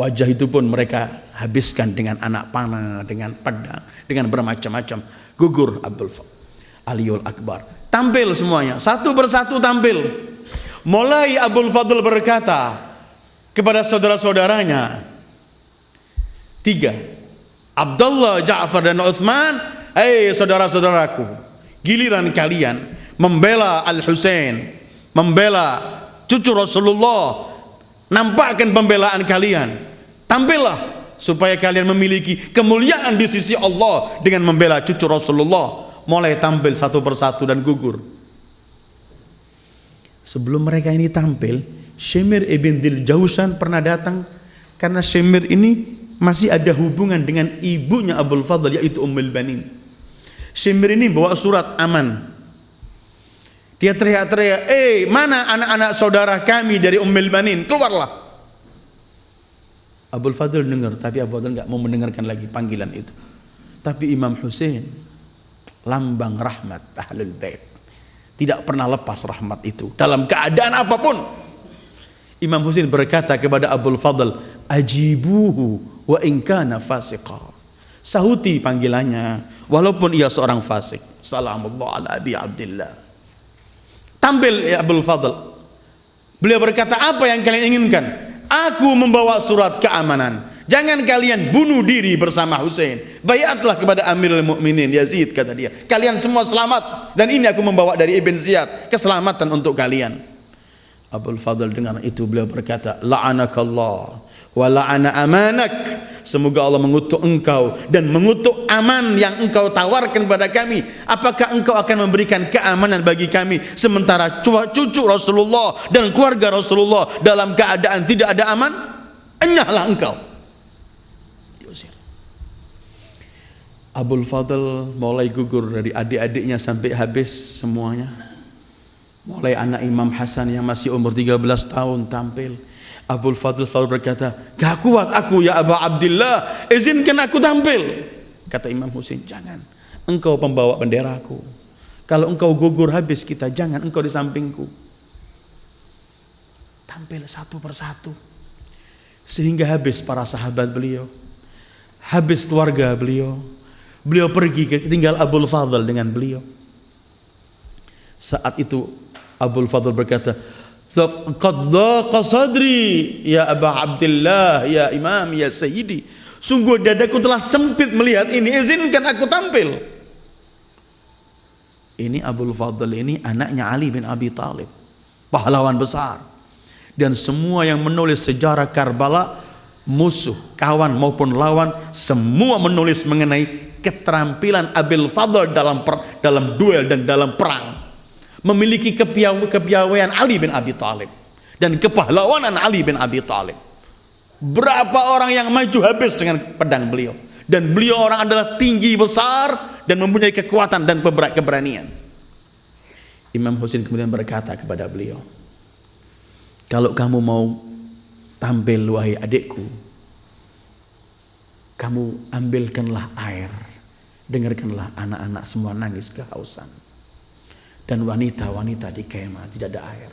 Wajah itu pun mereka habiskan dengan anak panah, dengan pedang, dengan bermacam-macam. Gugur Aliul Akbar. Tampil semuanya, satu persatu tampil. Mulai Abul Fadl berkata kepada saudara-saudaranya, 3, Abdullah, Ja'far dan Utsman, hei saudara-saudaraku, giliran kalian membela Al-Husain, membela cucu Rasulullah, nampakkan pembelaan kalian, tampillah supaya kalian memiliki kemuliaan di sisi Allah dengan membela cucu Rasulullah. Mulai tampil satu persatu dan gugur. Sebelum mereka ini tampil, Shimir ibn Dil Jausan pernah datang, karena Shimir ini masih ada hubungan dengan ibunya Abul Fadl, yaitu Ummul Banin. Shimir ini bawa surat aman. Dia teriak-teriak, mana anak-anak saudara kami dari Ummul Banin, keluarlah. Abul Fadl dengar, tapi Abul Fadl enggak mau mendengarkan lagi panggilan itu. Tapi Imam Husain, lambang rahmat Ahlul Bait, tidak pernah lepas rahmat itu dalam keadaan apapun. Imam Husain berkata kepada Abul Fadl, ajibuhu wa in kana fasiqa. Sahuti panggilannya walaupun ia seorang fasik. Salamullah ala Abi Abdillah. Tampil ya Abul Fadl. Beliau berkata, apa yang kalian inginkan? Aku membawa surat keamanan. Jangan kalian bunuh diri bersama Husain. Bayatlah kepada Amirul Mukminin Yazid, kata dia. Kalian semua selamat, dan ini aku membawa dari Ibn Ziyad, keselamatan untuk kalian. Abul Fadl dengar itu, beliau berkata, la'anakallah wa la'ana amanak. Semoga Allah mengutuk engkau dan mengutuk aman yang engkau tawarkan pada kami. Apakah engkau akan memberikan keamanan bagi kami sementara cucu Rasulullah dan keluarga Rasulullah dalam keadaan tidak ada aman? Enyahlah engkau. Diusir. Abul Fadl mulai gugur dari adik-adiknya sampai habis semuanya. Mulai anak Imam Hasan yang masih umur 13 tahun tampil. Abul Fadl selalu berkata, gak kuat aku ya Aba Abdillah, izinkan aku tampil. Kata Imam Husain, jangan, engkau pembawa benderaku. Kalau engkau gugur habis kita, jangan engkau di sampingku. Tampil satu persatu. Sehingga habis para sahabat beliau, habis keluarga beliau. Beliau pergi, tinggal Abul Fadl dengan beliau. Saat itu Abul Fadl berkata, qad dhaqa sadri ya Aba Abdillah, ya Imam, ya Sayyidi. Sungguh dadaku telah sempit melihat ini, izinkan aku tampil. Ini Abul Fadl ini anaknya Ali bin Abi Thalib, pahlawan besar. Dan semua yang menulis sejarah Karbala, musuh, kawan maupun lawan, semua menulis mengenai keterampilan Abul Fadl dalam duel dan dalam perang. Memiliki kepiawaian Ali bin Abi Thalib dan kepahlawanan Ali bin Abi Thalib. Berapa orang yang maju habis dengan pedang beliau, dan beliau orang adalah tinggi besar dan mempunyai kekuatan dan keberanian. Imam Husain kemudian berkata kepada beliau, kalau kamu mau tampil wahai adikku, kamu ambilkanlah air. Dengarkanlah anak-anak semua nangis kehausan. Dan wanita-wanita di kemah tidak ada air.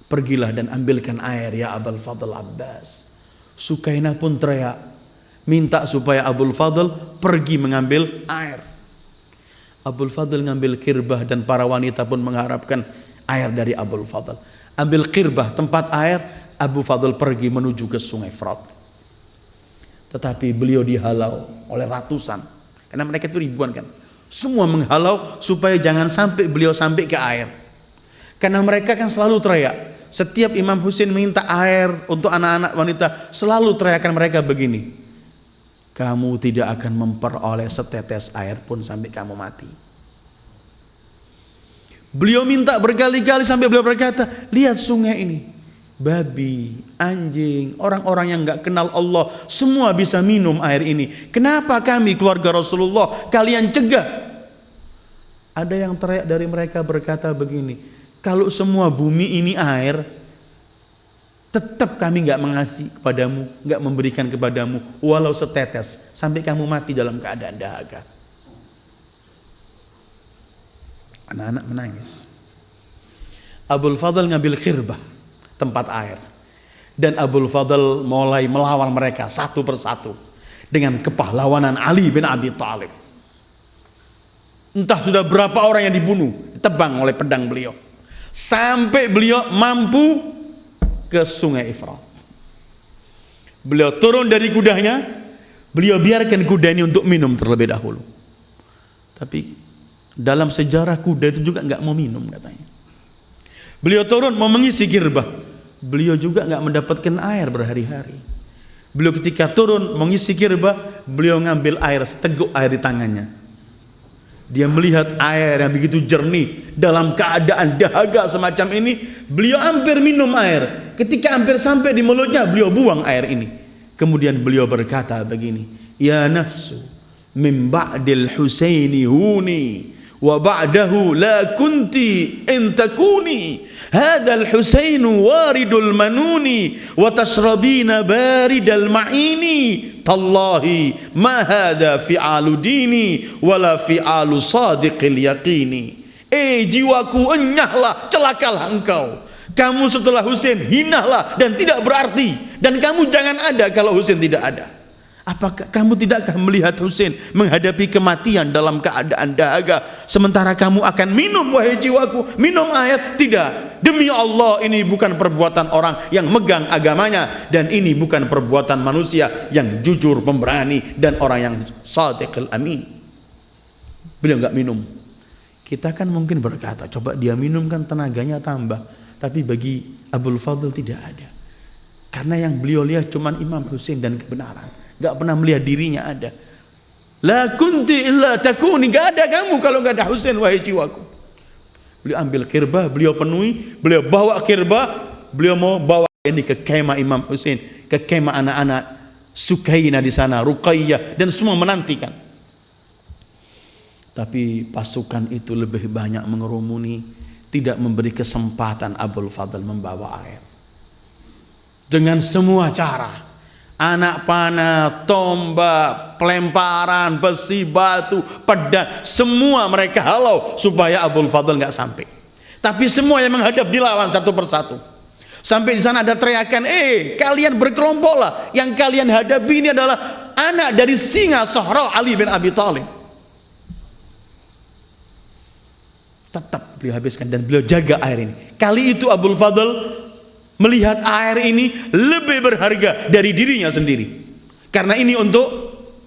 Pergilah dan ambilkan air ya Abul Fadl Abbas. Sukainah pun teriak, minta supaya Abul Fadl pergi mengambil air. Abul Fadl ngambil kirbah dan para wanita pun mengharapkan air dari Abul Fadl. Ambil kirbah tempat air, Abu Fadl pergi menuju ke sungai Frat. Tetapi beliau dihalau oleh ratusan, karena mereka itu ribuan kan. Semua menghalau supaya jangan sampai beliau sampai ke air. Karena mereka kan selalu teriak. Setiap Imam Husain minta air untuk anak-anak wanita, selalu teriakan mereka begini, kamu tidak akan memperoleh setetes air pun sampai kamu mati. Beliau minta berkali-kali sampai beliau berkata, lihat sungai ini, babi, anjing, orang-orang yang gak kenal Allah semua bisa minum air ini. Kenapa kami keluarga Rasulullah kalian cegah? Ada yang teriak dari mereka berkata begini, kalau semua bumi ini air, tetap kami gak mengasih kepadamu, gak memberikan kepadamu walau setetes sampai kamu mati dalam keadaan dahaga. Anak-anak menangis. Abul Fadl ngambil khirbah tempat air, dan Abul Fadl mulai melawan mereka satu persatu dengan kepahlawanan Ali bin Abi Thalib. Entah sudah berapa orang yang dibunuh, ditebang oleh pedang beliau, sampai beliau mampu ke sungai Ifrat. Beliau turun dari kudanya, beliau biarkan kuda ini untuk minum terlebih dahulu. Tapi dalam sejarah kuda itu juga nggak mau minum katanya. Beliau turun mau mengisi kirbah, beliau juga nggak mendapatkan air berhari-hari. Beliau ketika turun mengisi kirbah, beliau ngambil air seteguk air di tangannya. Dia melihat air yang begitu jernih dalam keadaan dahaga semacam ini, beliau hampir minum air. Ketika hampir sampai di mulutnya, beliau buang air ini. Kemudian beliau berkata begini, ya nafsu min ba'dil Husaini huni wa ba'dahu la kunti in takuni hadzal Husainu waridul manuni wa tashrabina baridal ma'ini tallahi ma hadza fi'alu dini wala fi'alu sadiqil yaqini. Jiwaku, enyahlah, celakalah engkau. Kamu setelah Husain hinalah dan tidak berarti, dan kamu jangan ada kalau Husain tidak ada. Apakah kamu tidakkah melihat Husain menghadapi kematian dalam keadaan dahaga, sementara kamu akan minum, wahai jiwaku, minum air? Tidak. Demi Allah, ini bukan perbuatan orang yang megang agamanya, dan ini bukan perbuatan manusia yang jujur, pemberani, dan orang yang shadiqul amin. Beliau nggak minum. Kita kan mungkin berkata, coba dia minum kan tenaganya tambah. Tapi bagi Abul Fadl tidak ada. Karena yang beliau lihat cuma Imam Husain dan kebenaran. Gak pernah melihat dirinya ada. La kunti illa takuni, gak ada kamu kalau gak ada Husain, wahai jiwaku. Beliau ambil kirbah, beliau penuhi, beliau bawa kirbah, beliau mau bawa ini ke kemah Imam Husain, ke kemah anak-anak Sukainah di sana, Ruqayyah, dan semua menantikan. Tapi pasukan itu lebih banyak mengerumuni, tidak memberi kesempatan Abul Fadl membawa air. Dengan semua cara, anak panah, tombak, pelemparan, besi, batu, pedang, semua mereka halau supaya Abul Fadl nggak sampai. Tapi semua yang menghadap dilawan satu persatu. Sampai di sana ada teriakan, kalian berkelompoklah. Yang kalian hadapi ini adalah anak dari singa Sahra Ali bin Abi Thalib. Tetap beliau habiskan dan beliau jaga air ini. Kali itu Abul Fadl melihat air ini lebih berharga dari dirinya sendiri, karena ini untuk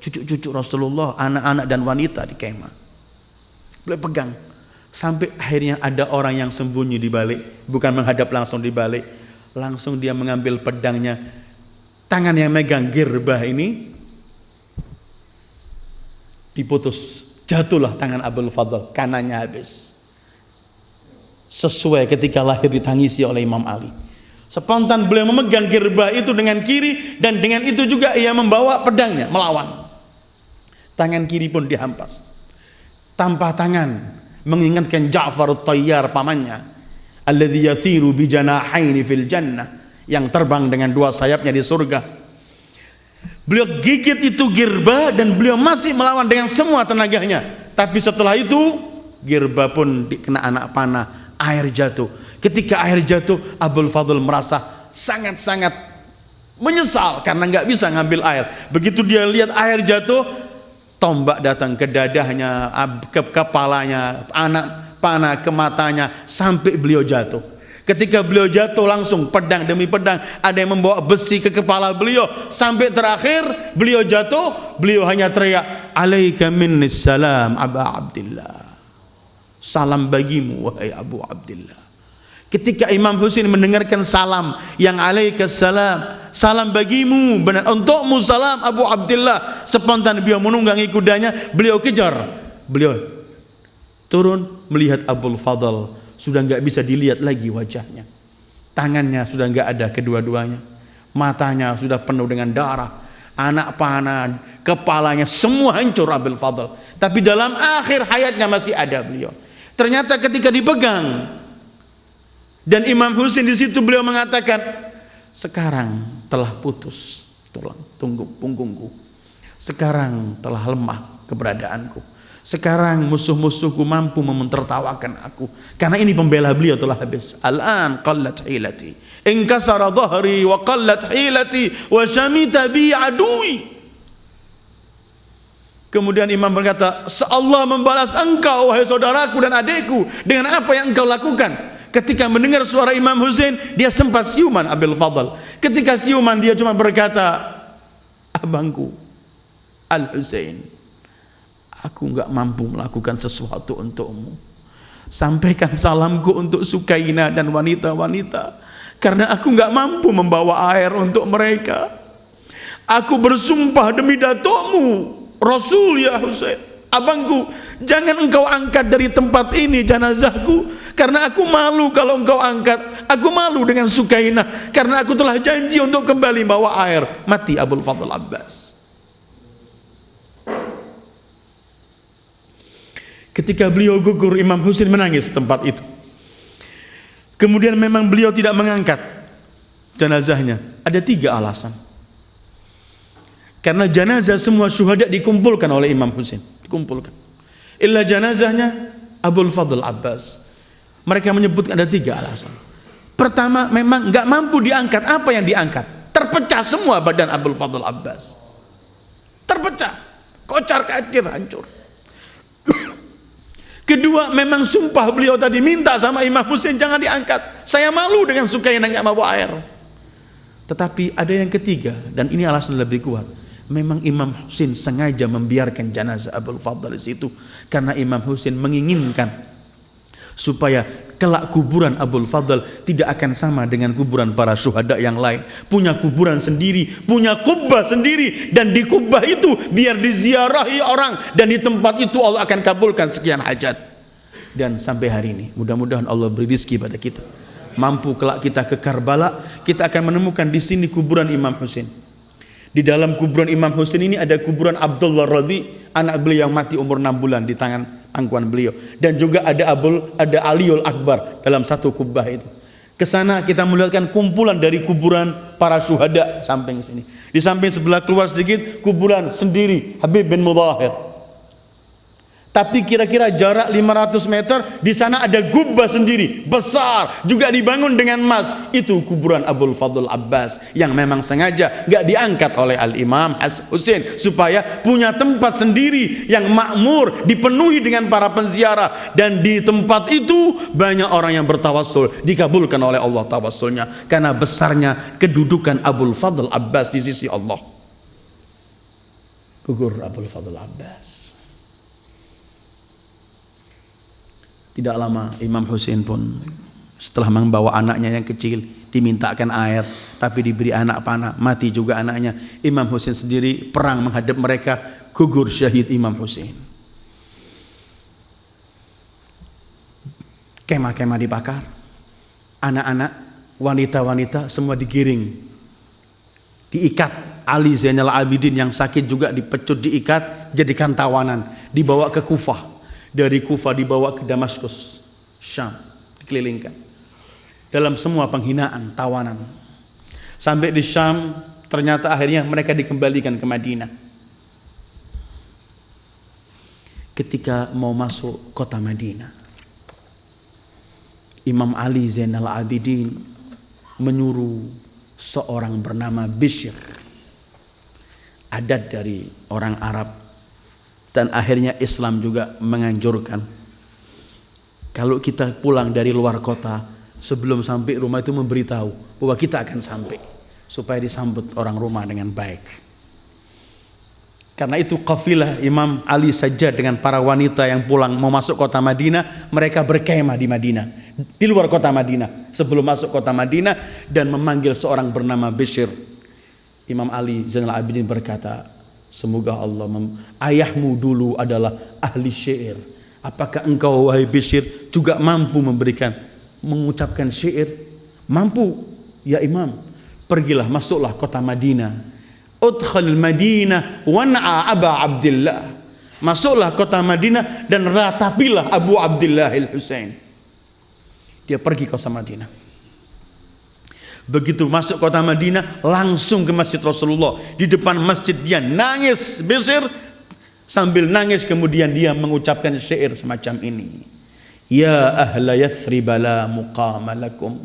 cucu-cucu Rasulullah, anak-anak dan wanita di kemah. Beliau pegang sampai akhirnya ada orang yang sembunyi di balik, bukan menghadap langsung di balik, langsung dia mengambil pedangnya, tangan yang megang girbah ini diputus, jatuhlah tangan Abul Fadl, kanannya habis. Sesuai ketika lahir ditangisi oleh Imam Ali. Spontan beliau memegang girbah itu dengan kiri, dan dengan itu juga ia membawa pedangnya melawan. Tangan kiri pun dihampas. Tanpa tangan mengingatkan Ja'far at-Tayyar pamannya, alladzi yatiru bi janahaini fil jannah, yang terbang dengan dua sayapnya di surga. Beliau gigit itu girbah dan beliau masih melawan dengan semua tenaganya. Tapi setelah itu girbah pun dikena anak panah, air jatuh. Ketika air jatuh, Abul Fadl merasa sangat-sangat menyesal karena nggak bisa ngambil air. Begitu dia lihat air jatuh, tombak datang ke dadahnya, ke kepalanya, anak panah ke matanya, sampai beliau jatuh. Ketika beliau jatuh, langsung pedang demi pedang, ada yang membawa besi ke kepala beliau, sampai terakhir beliau jatuh, beliau hanya teriak, alaika minnis salam Aba Abdillah, salam bagimu wahai Abu Abdillah. Ketika Imam Husain mendengarkan salam yang alaikas salam, salam bagimu, benar untukmu salam Abu Abdillah, spontan beliau menunggangi kudanya, beliau kejar. Beliau turun melihat Abul Fadl sudah nggak bisa dilihat lagi wajahnya, tangannya sudah nggak ada kedua-duanya, matanya sudah penuh dengan darah, anak panah, kepalanya semua hancur Abul Fadl. Tapi dalam akhir hayatnya masih ada beliau. Ternyata ketika dipegang dan Imam Husain di situ, beliau mengatakan, sekarang telah putus tulang punggungku, sekarang telah lemah keberadaanku, sekarang musuh-musuhku mampu mementertawakan aku, karena ini pembela beliau telah habis. Al-an qallat hilati, inkasara dhahri wa qallat hilati wa syamita bi adui. Kemudian Imam berkata, Allah membalas engkau wahai saudaraku dan adikku dengan apa yang engkau lakukan. Ketika mendengar suara Imam Husain, dia sempat siuman Abul Fadl. Ketika siuman, dia cuma berkata, abangku Al-Husain, aku enggak mampu melakukan sesuatu untukmu. Sampaikan salamku untuk Sukainah dan wanita-wanita, karena aku enggak mampu membawa air untuk mereka. Aku bersumpah demi datukmu Rasul, ya Husain, abangku, jangan engkau angkat dari tempat ini jenazahku, karena aku malu kalau engkau angkat. Aku malu dengan Sukainah, karena aku telah janji untuk kembali bawa air. Mati Abul Fadl Abbas. Ketika beliau gugur, Imam Husain menangis tempat itu. Kemudian memang beliau tidak mengangkat jenazahnya. Ada 3 alasan. Karena jenazah semua syuhada dikumpulkan oleh Imam Husain, dikumpulkan. Illa jenazahnya Abul Fadl Abbas. Mereka menyebutkan ada 3 alasan. Pertama, memang nggak mampu diangkat. Apa yang diangkat? Terpecah semua badan Abul Fadl Abbas. Terpecah, kocar kacir, hancur. Kedua, memang sumpah beliau tadi minta sama Imam Husain jangan diangkat. Saya malu dengan Sukainah nggak mau bawa air. Tetapi ada yang ketiga, dan ini alasan lebih kuat. Memang Imam Husain sengaja membiarkan jenazah Abul Fadl di situ karena Imam Husain menginginkan supaya kelak kuburan Abul Fadl tidak akan sama dengan kuburan para syuhada yang lain. Punya kuburan sendiri, punya kubah sendiri, dan di kubah itu biar diziarahi orang, dan di tempat itu Allah akan kabulkan sekian hajat. Dan sampai hari ini mudah-mudahan Allah beri rezeki pada kita, mampu kelak kita ke Karbala, kita akan menemukan di sini kuburan Imam Husain. Di dalam kuburan Imam Husain ini ada kuburan Abdullah Radhi, anak beliau yang mati umur 6 bulan di tangan pangkuan beliau. Dan juga ada Aliul Akbar dalam satu kubah itu. Ke sana kita melihatkan kumpulan dari kuburan para syuhada samping sini. Di samping sebelah keluar sedikit kuburan sendiri Habib bin Mudhahir. Tapi kira-kira jarak 500 meter di sana ada gubah sendiri besar juga dibangun dengan emas. Itu kuburan Abul Fadl Abbas yang memang sengaja gak diangkat oleh Al-Imam Husain supaya punya tempat sendiri yang makmur, dipenuhi dengan para penziarah, dan di tempat itu banyak orang yang bertawassul, dikabulkan oleh Allah tawassulnya karena besarnya kedudukan Abul Fadl Abbas di sisi Allah. Gugur Abul Fadl Abbas. Tidak lama Imam Husain pun setelah membawa anaknya yang kecil, dimintakan air tapi diberi anak panah, mati juga anaknya. Imam Husain sendiri perang menghadap mereka, gugur syahid Imam Husain. Kemah-kemah dibakar, anak-anak, wanita-wanita semua digiring, diikat. Ali Zainal Abidin yang sakit juga dipecut, diikat, jadikan tawanan, dibawa ke Kufah. Dari Kufah dibawa ke Damaskus, Syam, dikelilingkan dalam semua penghinaan, tawanan. Sampai di Syam, ternyata akhirnya mereka dikembalikan ke Madinah. Ketika mau masuk kota Madinah, Imam Ali Zainal Abidin menyuruh seorang bernama Bishr, adat dari orang Arab. Dan akhirnya Islam juga menganjurkan kalau kita pulang dari luar kota, sebelum sampai rumah itu memberitahu bahwa kita akan sampai, supaya disambut orang rumah dengan baik. Karena itu kafilah Imam Ali saja dengan para wanita yang pulang mau masuk kota Madinah, mereka berkemah di Madinah, di luar kota Madinah sebelum masuk kota Madinah, dan memanggil seorang bernama Bishr. Imam Ali Zainal Abidin berkata, semoga Allah ayahmu dulu adalah ahli syair. Apakah engkau wahai Bishr juga mampu mengucapkan syair? Mampu, ya Imam. Pergilah, masuklah kota Madinah. Udkhul Madinah wan'a Aba Abdillah. Masuklah kota Madinah dan ratapilah Abu Abdillah al-Husain. Dia pergi ke kota Madinah. Begitu masuk kota Madinah, langsung ke masjid Rasulullah. Di depan masjid dia nangis, Bishr sambil nangis, kemudian dia mengucapkan syair semacam ini. Ya ahla Yathrib la muqama lakum,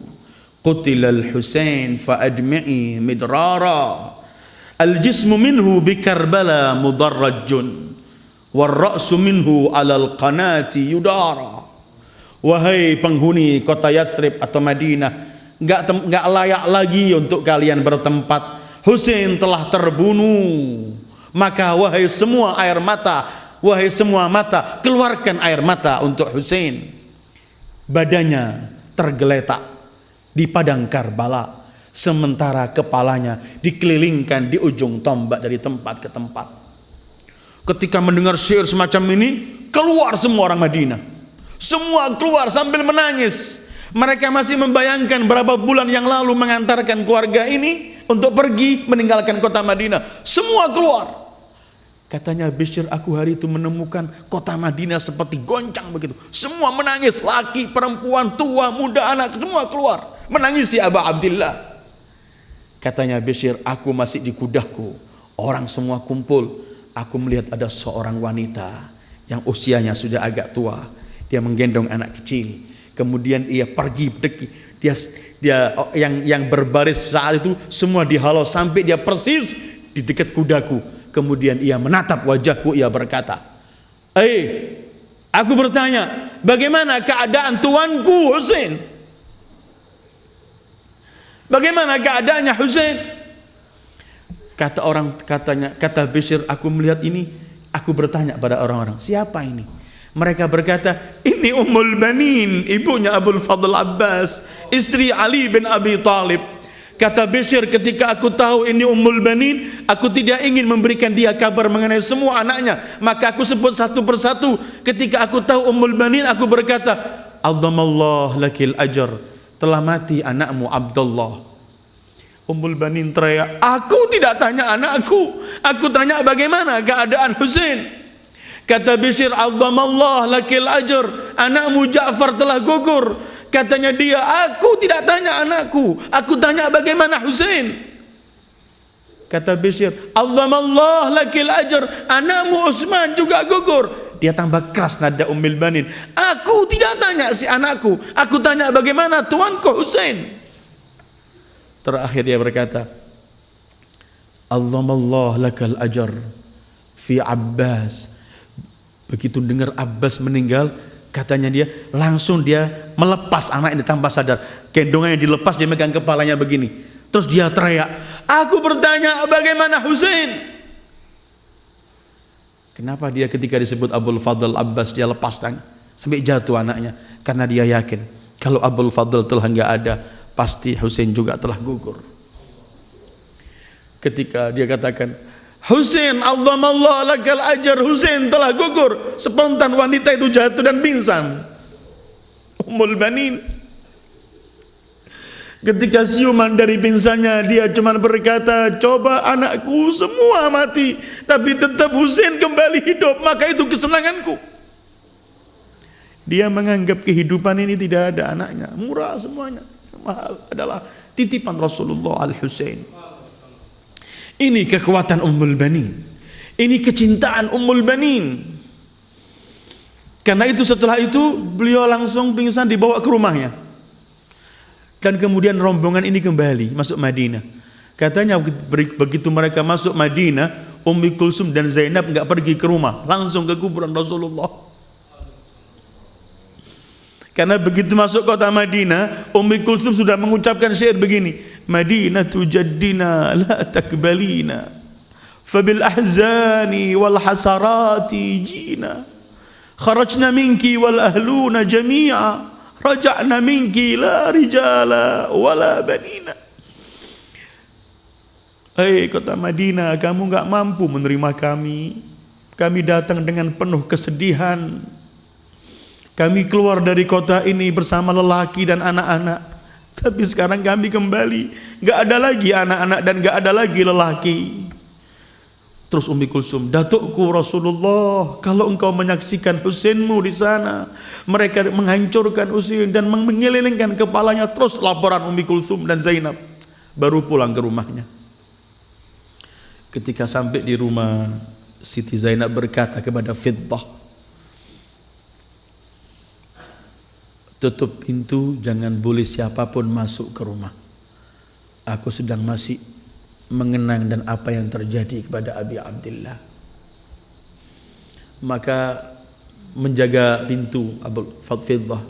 qutila al-Husain fa admi'i midrara, al-jismu minhu bi Karbala mudarrajun, wal ra'su minhu ala al-qanati yudara. Wahai penghuni kota Yathrib atau Madinah, Enggak layak lagi untuk kalian bertempat. Husain telah terbunuh. Maka wahai semua mata, keluarkan air mata untuk Husain. Badannya tergeletak di padang Karbala, sementara kepalanya dikelilingkan di ujung tombak dari tempat ke tempat. Ketika mendengar syair semacam ini, keluar semua orang Madinah. Semua keluar sambil menangis. Mereka masih membayangkan berapa bulan yang lalu mengantarkan keluarga ini untuk pergi meninggalkan kota Madinah. Semua keluar. Katanya Bishr, aku hari itu menemukan kota Madinah seperti goncang begitu. Semua menangis, laki, perempuan, tua, muda, anak, semua keluar menangisi Abu Abdillah. Katanya Bishr, aku masih di kudaku. Orang semua kumpul. Aku melihat ada seorang wanita yang usianya sudah agak tua. Dia menggendong anak kecil. Kemudian ia pergi, dia yang berbaris saat itu semua dihalau sampai dia persis di dekat kudaku. Kemudian ia menatap wajahku, ia berkata, aku bertanya, bagaimana keadaan tuanku Husain? Bagaimana keadaannya Husain? Kata Bishr, aku melihat ini, aku bertanya pada orang-orang, siapa ini? Mereka berkata, ini Ummul Banin, ibunya Abul Fadl Abbas, istri Ali bin Abi Thalib. Kata Bishr, ketika aku tahu ini Ummul Banin, aku tidak ingin memberikan dia kabar mengenai semua anaknya, maka aku sebut satu persatu. Ketika aku tahu Ummul Banin, aku berkata, Azzamallah lakil ajr, telah mati anakmu Abdullah. Ummul Banin teriak, aku tidak tanya anakku, aku tanya bagaimana keadaan Husain. Kata Bishr, "Azzamallah lakil ajr, anakmu Ja'far telah gugur." Katanya dia, "Aku tidak tanya anakku, aku tanya bagaimana Husain." Kata Bishr, "Azzamallah lakil ajr, anakmu Utsman juga gugur." Dia tambah keras nada Ummul Banin, "Aku tidak tanya si anakku, aku tanya bagaimana tuanku Husain." Terakhir dia berkata, "Azzamallah lakal ajr fi Abbas." Begitu dengar Abbas meninggal, katanya dia langsung dia melepas anak ini tanpa sadar. Gendongannya dilepas, dia megang kepalanya begini. Terus dia teriak, "Aku bertanya bagaimana Husain?" Kenapa dia ketika disebut Abul Fadl Abbas dia lepas tangan sampai jatuh anaknya? Karena dia yakin kalau Abul Fadl telah enggak ada, pasti Husain juga telah gugur. Ketika dia katakan, "Husain, azzamallahu lakal ajr, Husain telah gugur," spontan wanita itu jatuh dan pingsan. Ummul Banin ketika siuman dari pingsannya, dia cuma berkata, "Coba anakku semua mati, tapi tetap Husain kembali hidup, maka itu kesenanganku." Dia menganggap kehidupan ini tidak ada anaknya, murah semuanya, mahal adalah titipan Rasulullah Al-Husain. Ini kekuatan Ummul Banin, ini kecintaan Ummul Banin. Karena itu setelah itu beliau langsung pingsan, dibawa ke rumahnya. Dan kemudian rombongan ini kembali masuk Madinah. Katanya begitu mereka masuk Madinah, Ummi Kulsum dan Zainab enggak pergi ke rumah, langsung ke kuburan Rasulullah. Karena begitu masuk kota Madinah, Ummi Kulsum sudah mengucapkan syair begini, "Madinatu jaddina la takbalina, fabil ahzani wal hasarati jina, kharajna minki wal ahluna jami'a, raja'na minki la rijala wala banina." Hei kota Madinah, kamu enggak mampu menerima kami. Kami datang dengan penuh kesedihan. Kami keluar dari kota ini bersama lelaki dan anak-anak. Tapi sekarang kami kembali, enggak ada lagi anak-anak dan enggak ada lagi lelaki. Terus Ummi Kulsum, "Datukku Rasulullah, kalau engkau menyaksikan Husainmu di sana, mereka menghancurkan Husain dan mengelilingkan kepalanya." Terus laporan Ummi Kulsum dan Zainab, baru pulang ke rumahnya. Ketika sampai di rumah, Siti Zainab berkata kepada Fiddah, "Tutup pintu, jangan boleh siapapun masuk ke rumah. Aku sedang masih mengenang dan apa yang terjadi kepada Abi Abdillah." Maka menjaga pintu Abu Fiddah,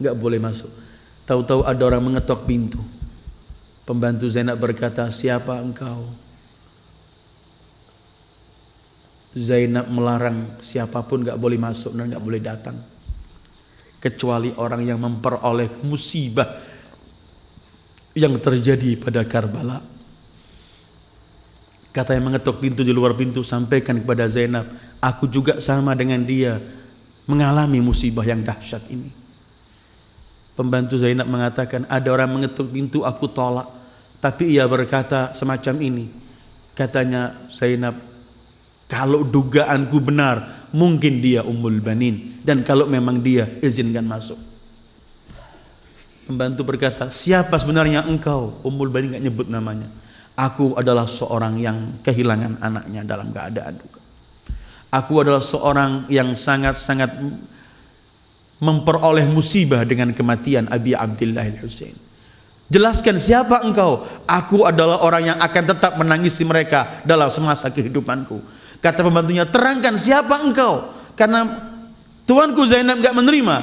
enggak boleh masuk. Tahu-tahu ada orang mengetok pintu. Pembantu Zainab berkata, "Siapa engkau?" Zainab melarang siapapun enggak boleh masuk dan enggak boleh datang, kecuali orang yang memperoleh musibah yang terjadi pada Karbala. Kata yang mengetuk pintu di luar pintu, "Sampaikan kepada Zainab, aku juga sama dengan dia mengalami musibah yang dahsyat ini." Pembantu Zainab mengatakan, "Ada orang mengetuk pintu, aku tolak, tapi ia berkata semacam ini." Katanya Zainab, "Kalau dugaanku benar, mungkin dia Ummul Banin, dan kalau memang dia, izinkan masuk." Pembantu berkata, "Siapa sebenarnya engkau?" Ummul Banin enggak nyebut namanya. "Aku adalah seorang yang kehilangan anaknya dalam keadaan duka. Aku adalah seorang yang sangat-sangat memperoleh musibah dengan kematian Abi Abdillah Al-Husain. Jelaskan siapa engkau?" "Aku adalah orang yang akan tetap menangisi mereka dalam semasa kehidupanku." Kata pembantunya, "Terangkan siapa engkau, karena tuanku Zainab enggak menerima."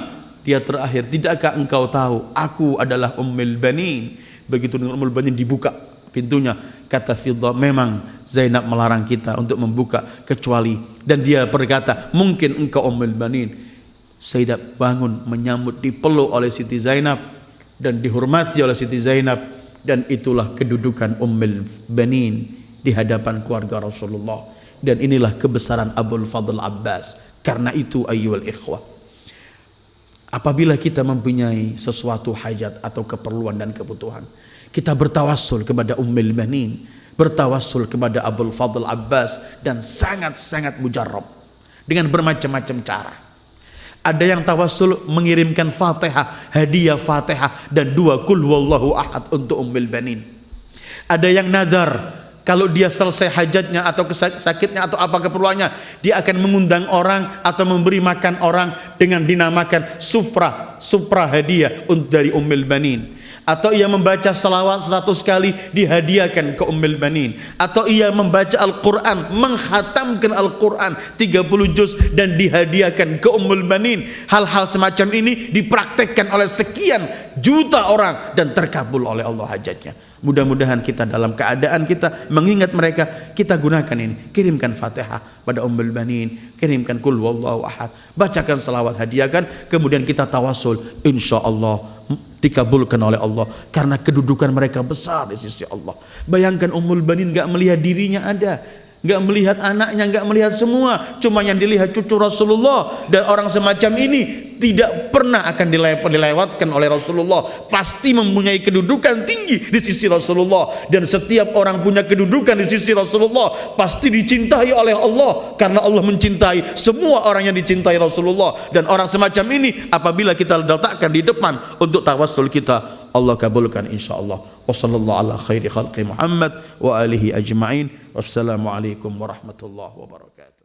Dia terakhir, "Tidakkah engkau tahu aku adalah Ummul Banin?" Begitu dengan Ummul Banin dibuka pintunya, kata Fiddah, "Memang Zainab melarang kita untuk membuka kecuali," dan dia berkata, "Mungkin engkau Ummul Banin." Zainab bangun menyambut, dipeluk oleh Siti Zainab dan dihormati oleh Siti Zainab, dan itulah kedudukan Ummul Banin di hadapan keluarga Rasulullah. Dan inilah kebesaran Abul Fadl Abbas. Karena itu ayyuhal ikhwah, apabila kita mempunyai sesuatu hajat atau keperluan dan kebutuhan, kita bertawassul kepada Ummul Banin, bertawassul kepada Abul Fadl Abbas, dan sangat-sangat mujarrab. dengan bermacam-macam cara. Ada yang tawassul mengirimkan Fatihah, hadiah Fatihah dan 2 Qul Huwallahu Ahad untuk Ummul Banin. Ada yang nazar, kalau dia selesai hajatnya atau sakitnya atau apa keperluannya, dia akan mengundang orang atau memberi makan orang dengan dinamakan supra hadiah dari Ummul Banin. Atau ia membaca salawat 100 kali dihadiahkan ke Ummul Banin. Atau ia membaca Al-Quran, menghatamkan Al-Quran 30 juz dan dihadiahkan ke Ummul Banin. Hal-hal semacam ini dipraktekkan oleh sekian juta orang dan terkabul oleh Allah hajatnya. Mudah-mudahan kita dalam keadaan kita mengingat mereka, kita gunakan ini. Kirimkan Fatihah pada Ummul Banin, kirimkan Qul Huwallahu Ahad, bacakan salawat, hadiahkan, kemudian kita tawasul, insya Allah dikabulkan oleh Allah karena kedudukan mereka besar di sisi Allah. Bayangkan Ummul Banin gak melihat dirinya ada, gak melihat anaknya, gak melihat semua, cuma yang dilihat cucu Rasulullah. Dan orang semacam ini tidak pernah akan dilewatkan oleh Rasulullah, pasti mempunyai kedudukan tinggi di sisi Rasulullah. Dan setiap orang punya kedudukan di sisi Rasulullah pasti dicintai oleh Allah, karena Allah mencintai semua orang yang dicintai Rasulullah. Dan orang semacam ini apabila kita letakkan di depan untuk tawassul kita, Allah kabulkan insyaallah. Wassallallahu ala khairi khalqi Muhammad wa alihi ajma'in. Wassalamualaikum warahmatullahi wabarakatuh.